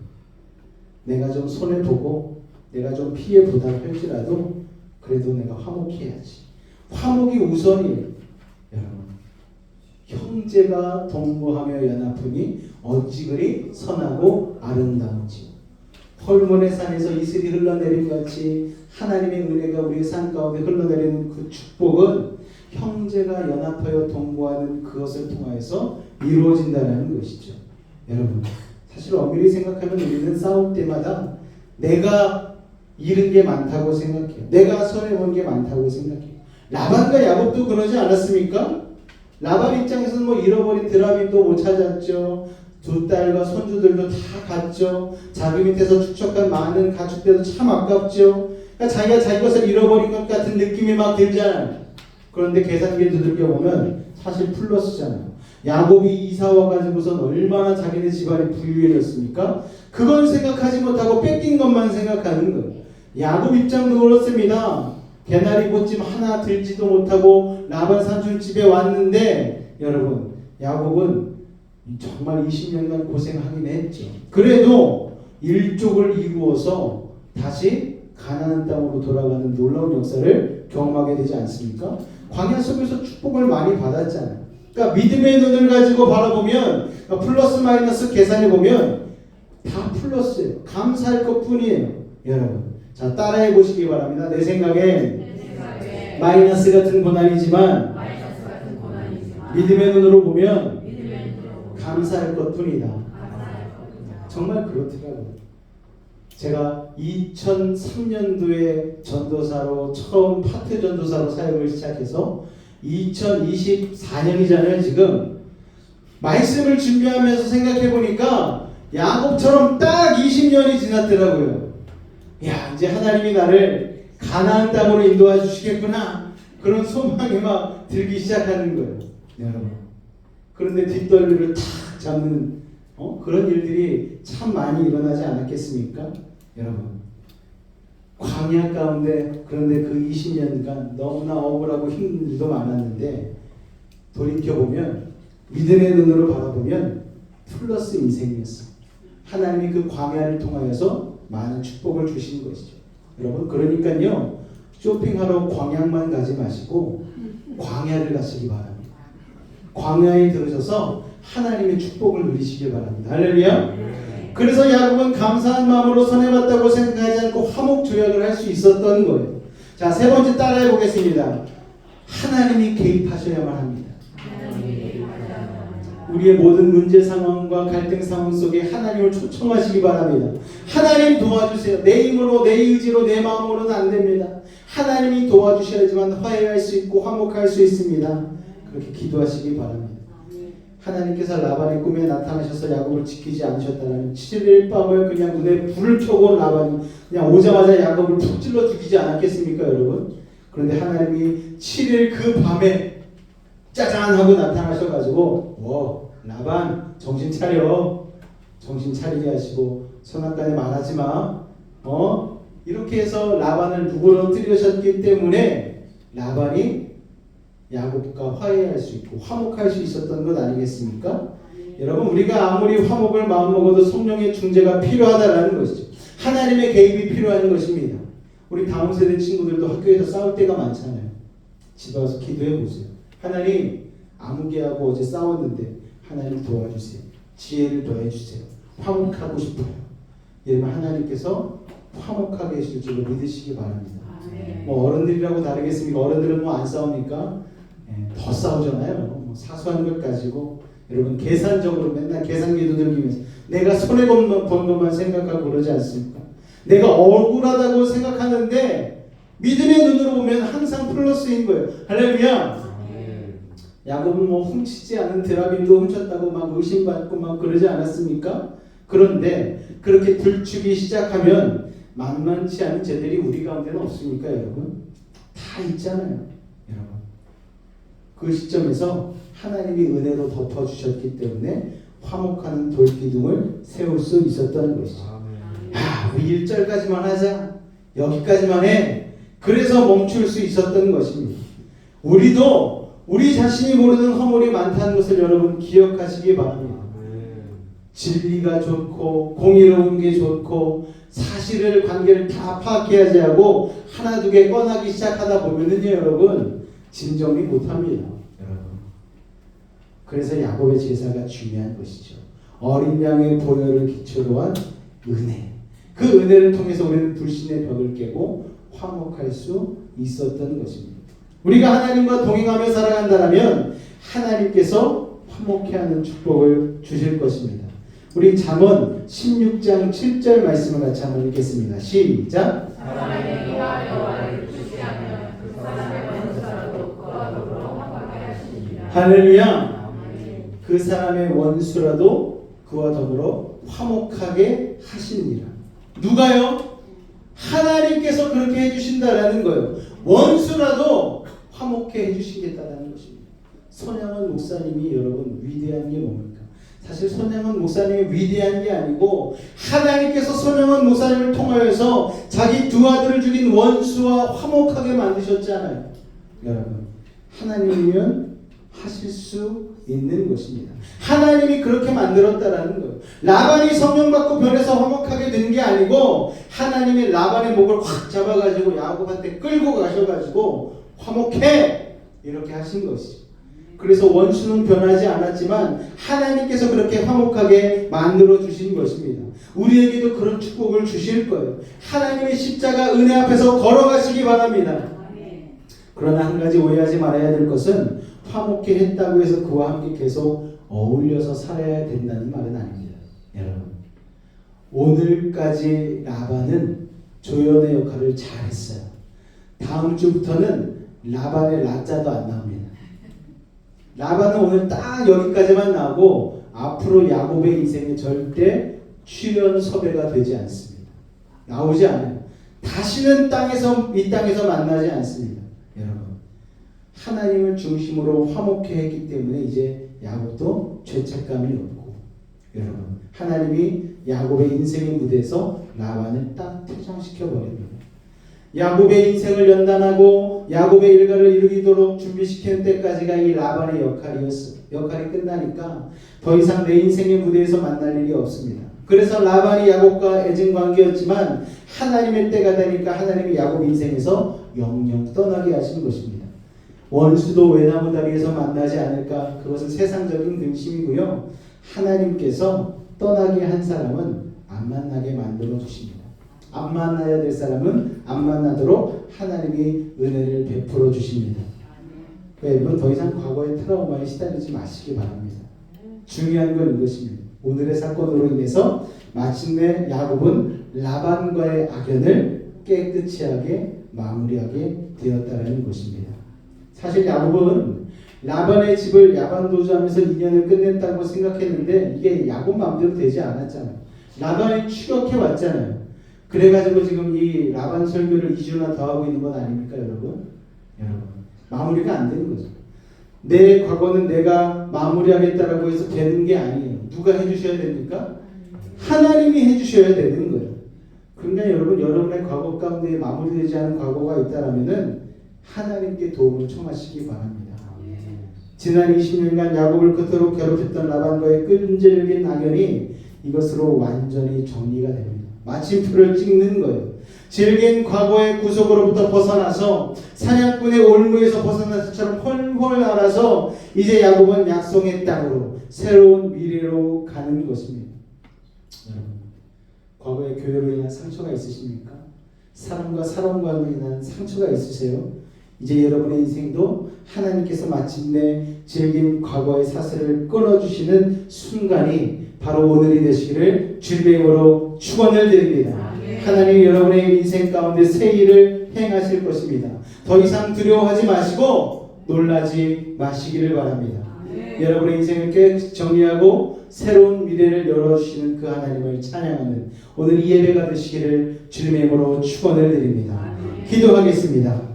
내가 좀 손해보고 내가 좀 피해보다 할지라도 그래도 내가 화목해야지. 화목이 우선이에요, 여러분. 형제가 동거하며 연합하니 어찌 그리 선하고 아름다운지. 헐몬의 산에서 이슬이 흘러내린 같이 하나님의 은혜가 우리의 삶 가운데 흘러내리는 그 축복은 형제가 연합하여 동거하는 그것을 통하여서 이루어진다는 것이죠. 여러분, 사실 엄밀히 생각하면 우리는 싸울 때마다 내가 잃은 게 많다고 생각해요. 내가 손해본 게 많다고 생각해요. 라반과 야곱도 그러지 않았습니까? 라반 입장에서는 뭐 잃어버린 드라빔도 못 찾았죠. 두 딸과 손주들도 다 갔죠. 자기 밑에서 축적한 많은 가축들도 참 아깝죠. 그러니까 자기가 자기 것을 잃어버린 것 같은 느낌이 막 들잖아요. 그런데 계산기를 두들겨 보면 사실 플러스잖아요. 야곱이 이사 와가지고선 얼마나 자기네 집안이 부유해졌습니까? 그건 생각하지 못하고 뺏긴 것만 생각하는 거예요. 야곱 입장도 그렇습니다. 개나리 꽃집 하나 들지도 못하고 라반 삼촌 집에 왔는데 여러분, 야곱은 정말 20년간 고생하긴 했죠. 그래도 일족을 이루어서 다시 가나안 땅으로 돌아가는 놀라운 역사를 경험하게 되지 않습니까? 광야 속에서 축복을 많이 받았잖아요. 그러니까 믿음의 눈을 가지고 바라보면 플러스 마이너스 계산해 보면 다 플러스예요. 감사할 것뿐이에요. 여러분, 자, 따라해 보시기 바랍니다. 내 생각엔 마이너스 같은 고난이지만 믿음의 눈으로 보면 감사할 것뿐이다. 정말 그렇더라고요. 제가 2003년도에 전도사로 처음 파트 전도사로 사역을 시작해서 2024년이잖아요. 지금 말씀을 준비하면서 생각해 보니까 야곱처럼 딱 20년이 지났더라고요. 야, 이제 하나님이 나를 가나안 땅으로 인도해 주시겠구나, 그런 소망이 막 들기 시작하는 거예요. 여러분, 그런데 뒷덜미를 탁 잡는 그런 일들이 참 많이 일어나지 않았겠습니까? 여러분, 광야 가운데, 그런데 그 20년간 너무나 억울하고 힘든 일도 많았는데 돌이켜보면 믿음의 눈으로 바라보면 플러스 인생이었어요. 하나님이 그 광야를 통하여서 많은 축복을 주신 것이죠. 여러분, 그러니까요, 쇼핑하러 광야만 가지 마시고 광야를 가시기 바랍니다. 광야에 들으셔서 하나님의 축복을 누리시길 바랍니다. 할렐루야. 그래서 야곱은 감사한 마음으로 선해봤다고 생각하지 않고 화목조약을 할 수 있었던 거예요. 자, 세 번째 따라해 보겠습니다. 하나님이 개입하셔야만 합니다. 우리의 모든 문제 상황과 갈등 상황 속에 하나님을 초청하시기 바랍니다. 하나님 도와주세요. 내 힘으로, 내 의지로, 내 마음으로는 안 됩니다. 하나님이 도와주셔야지만 화해할 수 있고 화목할 수 있습니다. 그렇게 기도하시기 바랍니다. 하나님께서 라반의 꿈에 나타나셔서 야곱을 지키지 않으셨다면 7일 밤을 그냥 눈에 불을 켜고 온 라반이 그냥 오자마자 야곱을 푹 찔러 죽이지 않았겠습니까, 여러분? 그런데 하나님이 7일 그 밤에 짜잔 하고 나타나셔가지고 라반 정신 차려, 정신 차리게 하시고 선악간에 말하지 마, 이렇게 해서 라반을 누그러뜨리셨기 때문에 라반이 야곱과 화해할 수 있고 화목할 수 있었던 것 아니겠습니까? 여러분, 우리가 아무리 화목을 마음먹어도 성령의 중재가 필요하다라는 것이죠. 하나님의 개입이 필요한 것입니다. 우리 다음 세대 친구들도 학교에서 싸울 때가 많잖아요. 집에 와서 기도해 보세요. 하나님, 아무개하고 어제 싸웠는데 하나님 도와주세요. 지혜를 더해주세요. 화목하고 싶어요. 이러면 하나님께서 화목하게 해줄 줄로 믿으시기 바랍니다. 뭐 어른들이라고 다르겠습니까? 어른들은 뭐 안 싸웁니까? 더 싸우잖아요. 뭐 사소한 것 가지고 여러분, 계산적으로 맨날 계산기 두들기면서 내가 손해본 것만 생각하고 그러지 않습니까? 내가 억울하다고 생각하는데 믿음의 눈으로 보면 항상 플러스인 거예요. 할렐루야. 야곱은 뭐 훔치지 않은 드라빔도 훔쳤다고 막 의심받고 막 그러지 않았습니까? 그런데 그렇게 들추기 시작하면 만만치 않은 죄들이 우리 가운데는 없습니까, 여러분? 다 있잖아요, 여러분. 그 시점에서 하나님이 은혜로 덮어주셨기 때문에 화목하는 돌기둥을 세울 수 있었다는 것이죠. 우리 1절까지만 하자, 여기까지만 해. 그래서 멈출 수 있었던 것입니다. 우리도 우리 자신이 모르는 허물이 많다는 것을 여러분 기억하시기 바랍니다. 진리가 좋고 공의로운 게 좋고 사실을, 관계를 다 파악해야지 하고 하나 두 개 꺼내기 시작하다 보면은요, 여러분, 진정이 못합니다. 여러분, 그래서 야곱의 제사가 중요한 것이죠. 어린 양의 보혈을 기초로 한 은혜. 그 은혜를 통해서 우리는 불신의 벽을 깨고 화목할 수 있었던 것입니다. 우리가 하나님과 동행하며 살아간다면 하나님께서 화목케 하는 축복을 주실 것입니다. 우리 잠언 16장 7절 말씀을 같이 한번 읽겠습니다. 시작. 사람의 이가 여호와를 주시하면 그 사람의 원수라도 그와 더불어 화목하게 하시니라. 할렐루야. 그 사람의 원수라도 그와 더불어 화목하게 하시니라. 누가요? 하나님께서 그렇게 해주신다라는 거예요. 원수라도 화목해 해주시겠다라는 것입니다. 손양원 목사님이 여러분 위대한 게 뭡니까? 사실 손양원 목사님이 위대한 게 아니고 하나님께서 손양원 목사님을 통하여서 자기 두 아들을 죽인 원수와 화목하게 만드셨잖아요. 여러분, 하나님이면 하실 수 있는 것입니다. 하나님이 그렇게 만들었다라는 거예요. 라반이 성령 받고 변해서 화목하게 된 게 아니고 하나님이 라반의 목을 확 잡아가지고 야곱한테 끌고 가셔가지고 화목해 이렇게 하신 것이죠. 그래서 원수는 변하지 않았지만 하나님께서 그렇게 화목하게 만들어 주신 것입니다. 우리에게도 그런 축복을 주실 거예요. 하나님의 십자가 은혜 앞에서 걸어가시기 바랍니다. 그러나 한 가지 오해하지 말아야 될 것은 화목해 했다고 해서 그와 함께 계속 어울려서 살아야 된다는 말은 아닙니다. 여러분, 오늘까지 라반은 조연의 역할을 잘했어요. 다음 주부터는 라반의 라자도 안 나옵니다. 라반은 오늘 딱 여기까지만 나오고 앞으로 야곱의 인생에 절대 출연 섭외가 되지 않습니다. 나오지 않아요. 다시는 이 땅에서 만나지 않습니다. 여러분, 하나님을 중심으로 화목해 했기 때문에 이제 야곱도 죄책감이 없고, 여러분, 하나님이 야곱의 인생의 무대에서 라반을 딱 퇴장시켜 버립니다. 야곱의 인생을 연단하고 야곱의 일가를 이루도록 준비시키는 때까지가 이 라반의 역할이었어요. 역할이 끝나니까 더 이상 내 인생의 무대에서 만날 일이 없습니다. 그래서 라반이 야곱과 애증 관계였지만 하나님의 때가 되니까 하나님이 야곱 인생에서 영영 떠나게 하신 것입니다. 원수도 외나무 다리에서 만나지 않을까? 그것은 세상적인 근심이고요. 하나님께서 떠나게 한 사람은 안 만나게 만들어 주십니다. 안 만나야 될 사람은 안 만나도록 하나님이 은혜를 베풀어 주십니다. 여러분, 더 이상 과거의 트라우마에 시달리지 마시기 바랍니다. 중요한 건 이것입니다. 오늘의 사건으로 인해서 마침내 야곱은 라반과의 악연을 깨끗이 하게 마무리하게 되었다는 것입니다. 사실 야곱은 라반의 집을 야반도주하면서 인연을 끝냈다고 생각했는데 이게 야곱 마음대로 되지 않았잖아요. 라반이 추격해 왔잖아요. 그래가지고 지금 이 라반 설교를 2주나 더 하고 있는 건 아닙니까, 여러분? 마무리가 안 되는 거죠. 내 과거는 내가 마무리하겠다라고 해서 되는 게 아니에요. 누가 해주셔야 됩니까? 하나님이 해주셔야 되는 거예요. 그러니까 여러분, 여러분의 과거 가운데 마무리되지 않은 과거가 있다라면은 하나님께 도움을 청하시기 바랍니다. 지난 20년간 야곱을 그토록 괴롭혔던 라반과의 끈질긴 악연이 이것으로 완전히 정리가 됩니다. 마침표를 찍는 거예요. 질긴 과거의 구속으로부터 벗어나서 사냥꾼의 올무에서 벗어난 것처럼 훨훨 날아서 이제 야곱은 약속의 땅으로 새로운 미래로 가는 것입니다. 여러분, 과거의 교회로 인한 상처가 있으십니까? 사람과 사람과로 인한 상처가 있으세요? 이제 여러분의 인생도 하나님께서 마침내 질긴 과거의 사슬을 끊어주시는 순간이 바로 오늘이 되시기를 주님의 이름으로 축원을 드립니다. 하나님 여러분의 인생 가운데 새 일을 행하실 것입니다. 더 이상 두려워하지 마시고 놀라지 마시기를 바랍니다. 여러분의 인생을 깨끗이 정리하고 새로운 미래를 열어주시는 그 하나님을 찬양하는 오늘 이 예배가 되시기를 주님의 이름으로 축원을 드립니다. 기도하겠습니다.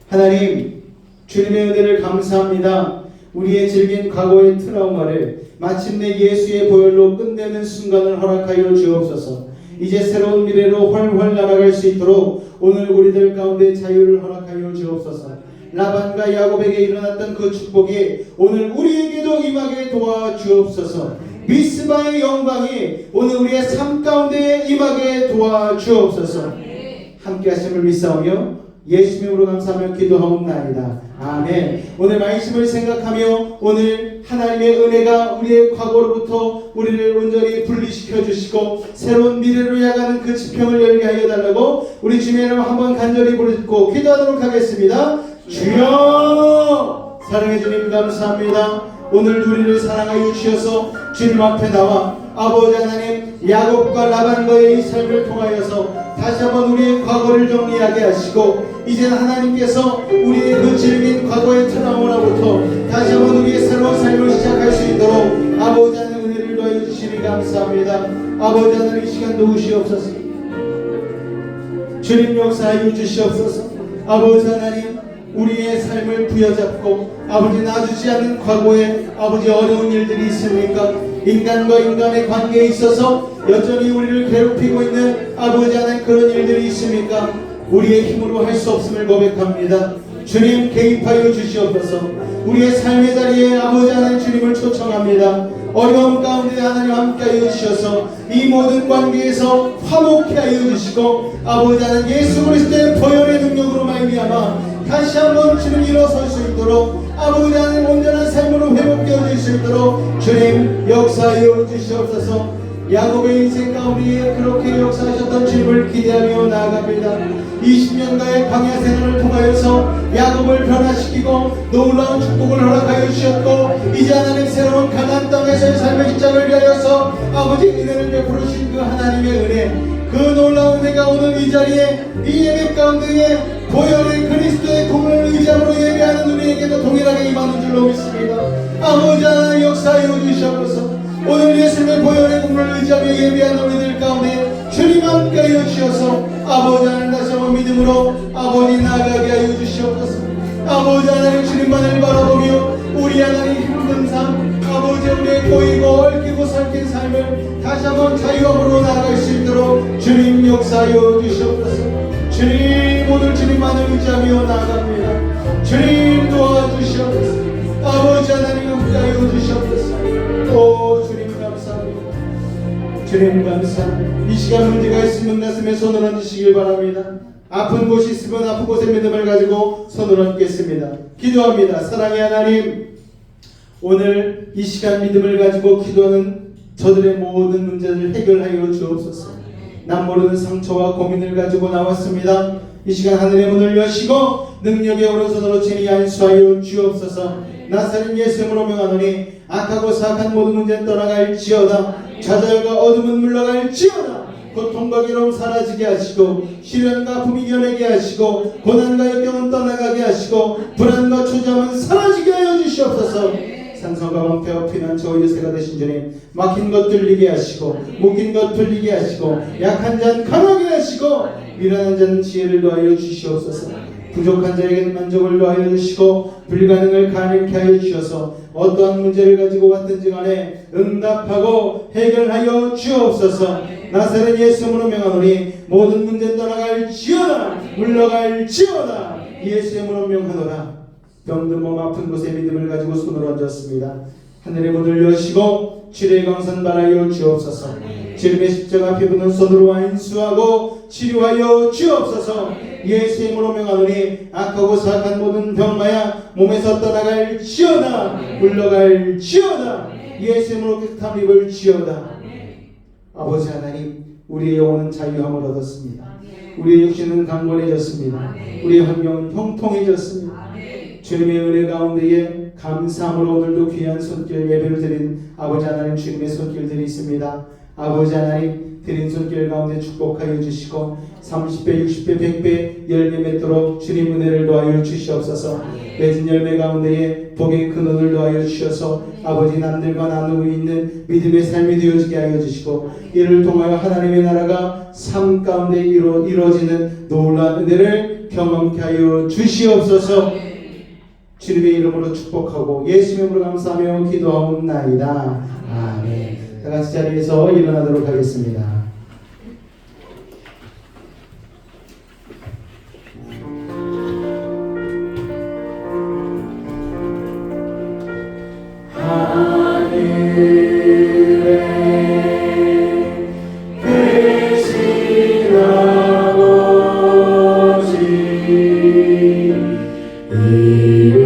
하나님, 주님의 은혜를 감사합니다. 우리의 질긴 과거의 트라우마를 마침내 예수의 보혈로 끝내는 순간을 허락하여 주옵소서. 이제 새로운 미래로 훨훨 날아갈 수 있도록 오늘 우리들 가운데 자유를 허락하여 주옵소서. 라반과 야곱에게 일어났던 그 축복이 오늘 우리에게도 임하게 도와주옵소서. 미스바의 영광이 오늘 우리의 삶 가운데 임하게 도와주옵소서. 함께 하심을 믿사오며 예수님으로 감사하며 기도하옵나이다. 아멘. 오늘 말씀을 생각하며 오늘 하나님의 은혜가 우리의 과거로부터 우리를 온전히 분리시켜 주시고 새로운 미래로 향하는 그 지평을 열게 하여 달라고 우리 주님의 이름 한번 간절히 부르고 기도하도록 하겠습니다. 주여, 사랑해 주님 감사합니다. 오늘 우리를 사랑하여 주셔서 주님 앞에 나와 아버지 하나님 야곱과 라반과의 이 삶을 통하여서 다시 한번 우리의 과거를 정리하게 하시고 이제 하나님께서 우리의 그 질긴 과거의 트라우마로부터 다시 한번 우리의 새로운 삶을 시작할 수 있도록 아버지 하나님 은혜를 더해 주시니 감사합니다. 아버지 하나님 이 시간 도우시옵소서. 주님 역사하여 주시옵소서. 아버지 하나님 우리의 삶을 부여잡고 아버지 놔주지 않는 과거에 아버지 어려운 일들이 있습니까? 인간과 인간의 관계에 있어서 여전히 우리를 괴롭히고 있는 아버지 하나님 그런 일들이 있습니까? 우리의 힘으로 할 수 없음을 고백합니다. 주님 개입하여 주시옵소서. 우리의 삶의 자리에 아버지 하나님 주님을 초청합니다. 어려움 가운데 하나님 함께하여 주셔서 이 모든 관계에서 화목케 하여 주시고 아버지 하나님 예수 그리스도의 보혈의 능력으로 말미암아 다시 한번 주님 일어설 수 있도록 아버지 하나님 온전한 삶으로 회복되어 줄 수 있도록 주님 역사하여 주시옵소서. 야곱의 인생 가운데 그렇게 역사하셨던 주님을 기대하며 나아갑니다. 20년간의 광야 생활을 통하여서 야곱을 변화시키고 놀라운 축복을 허락하여 주셨고 이제 하나님 새로운 가나안 땅에서의 삶의 시작을 위하여서 아버지 은혜를 베풀으신 그 하나님의 은혜 그 놀라운 은혜가 오늘 이 자리에 이 예배 가운데에 보혈의 그리스도의 공을 의지함으로 예배하는 우리에게도 동일하게 임하는 줄로 믿습니다. 아버지 하나님 역사하여 주시옵소서. 오늘 예수님의 보혈의 공을 의지하며 예배하는 우리들 가운데 주님 함께하여 주셔서 아버지 하나님 다시 한번 믿음으로 아버지 나아가게 하여 주시옵소서. 아버지 하나님 주님만을 바라보며 우리 하나님 힘든 삶 아버지 우리의 꼬이고 얽히고 설킨 삶을 다시 한번 자유함으로 나아갈 수 있도록 주님 역사하여 주시옵소서. 주님 오늘 주님만을 의지하며 나아갑니다. 주님 도와주시옵소서. 아버지 하나님 함께하여 주시옵소서. 오 주님 감사합니다. 주님 감사합니다. 이 시간 문제가 있으면 가슴에 손을 얹으시길 바랍니다. 아픈 곳이 있으면 아픈 곳에 믿음을 가지고 손을 얹겠습니다. 기도합니다. 사랑의 하나님 오늘 이 시간 믿음을 가지고 기도하는 저들의 모든 문제를 해결하여 주옵소서. 남 모르는 상처와 고민을 가지고 나왔습니다. 이 시간 하늘의 문을 여시고 능력의 오른손으로 친히 안수하여 주옵소서. 나사렛 예수님으로 명하노니 악하고 사악한 모든 문제는 떠나갈지어다. 좌절과 어둠은 물러갈지어다. 고통과 괴로움 사라지게 하시고 시련과 아픔이 이겨내게 하시고 고난과 역경은 떠나가게 하시고 불안과 초조함은 사라지게 하여 주시옵소서. 산성과 방패와 피난처와 요새가 되신 주님 막힌 것 뚫리게 하시고 묶인 것 풀리게 하시고 약한 자는 강하게 하시고 미련한 자는 지혜를 더하여 주시옵소서. 부족한 자에게는 만족을 더하여 주시고 불가능을 가능케 하여 주셔서 어떠한 문제를 가지고 왔든지 간에 응답하고 해결하여 주옵소서. 나사렛 예수님으로 명하노니 모든 문제 떠나갈지어다 물러갈지어다. 예수의 이름으로 명하노라. 병든 몸 아픈 곳에 믿음을 가지고 손을 얹었습니다. 하늘의 문을 여시고 치료의 광선 바라여 주옵소서. 주님의 십자가 피부는 손으로 안수하고 치료하여 주옵소서. 예수의 이름으로 명하노니 악하고 사악한 모든 병마야 몸에서 떠나갈지어다 물러갈지어다. 예수의 이름으로 깨끗함 입을지어다. 아버지 하나님 우리의 영혼은 자유함을 얻었습니다. 우리의 육신은 강건해졌습니다. 우리의 환경은 형통해졌습니다. 주님의 은혜 가운데에 감사함으로 오늘도 귀한 손길 예배를 드린 아버지 하나님 주님의 손길들이 있습니다. 아버지 하나님 드린 손길 가운데 축복하여 주시고 30배 60배 100배 열매 맺도록 주님 은혜를 더하여 주시옵소서. 맺은 열매 가운데에 복의 큰 은을 더하여 주셔서 아버지 남들과 나누고 있는 믿음의 삶이 되어지게 하여 주시고 이를 통하여 하나님의 나라가 삶 가운데 이루어지는 놀라운 은혜를 경험케 하여 주시옵소서. 주님의 이름으로 축복하고 예수의 이름으로 감사하며 기도하옵나이다. 아멘. 다 같이 자리에서 일어나도록 하겠습니다. 이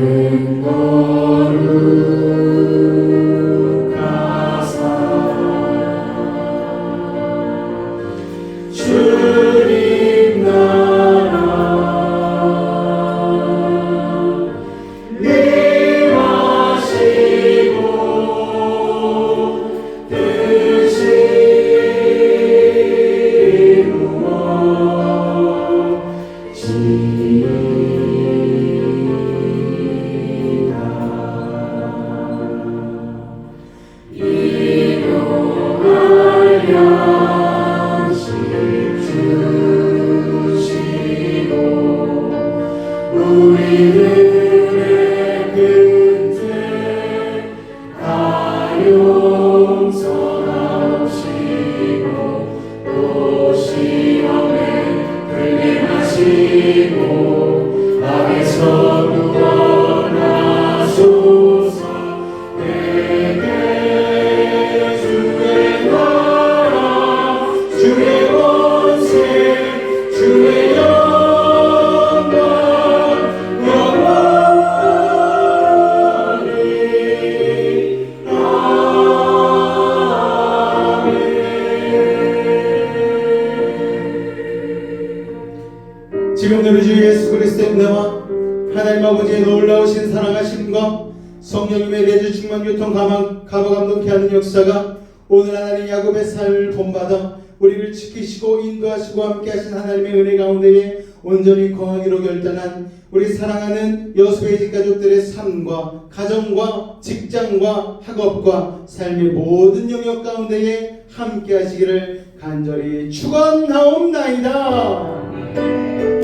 성령님의 내주 충만 교통 가보 감동케 하는 역사가 오늘 하나님 야곱의 삶을 본받아 우리를 지키시고 인도하시고 함께하신 하나님의 은혜 가운데에 온전히 거하기로 결단한 우리 사랑하는 여수의 집 가족들의 삶과 가정과 직장과 학업과 삶의 모든 영역 가운데에 함께하시기를 간절히 축원하옵나이다.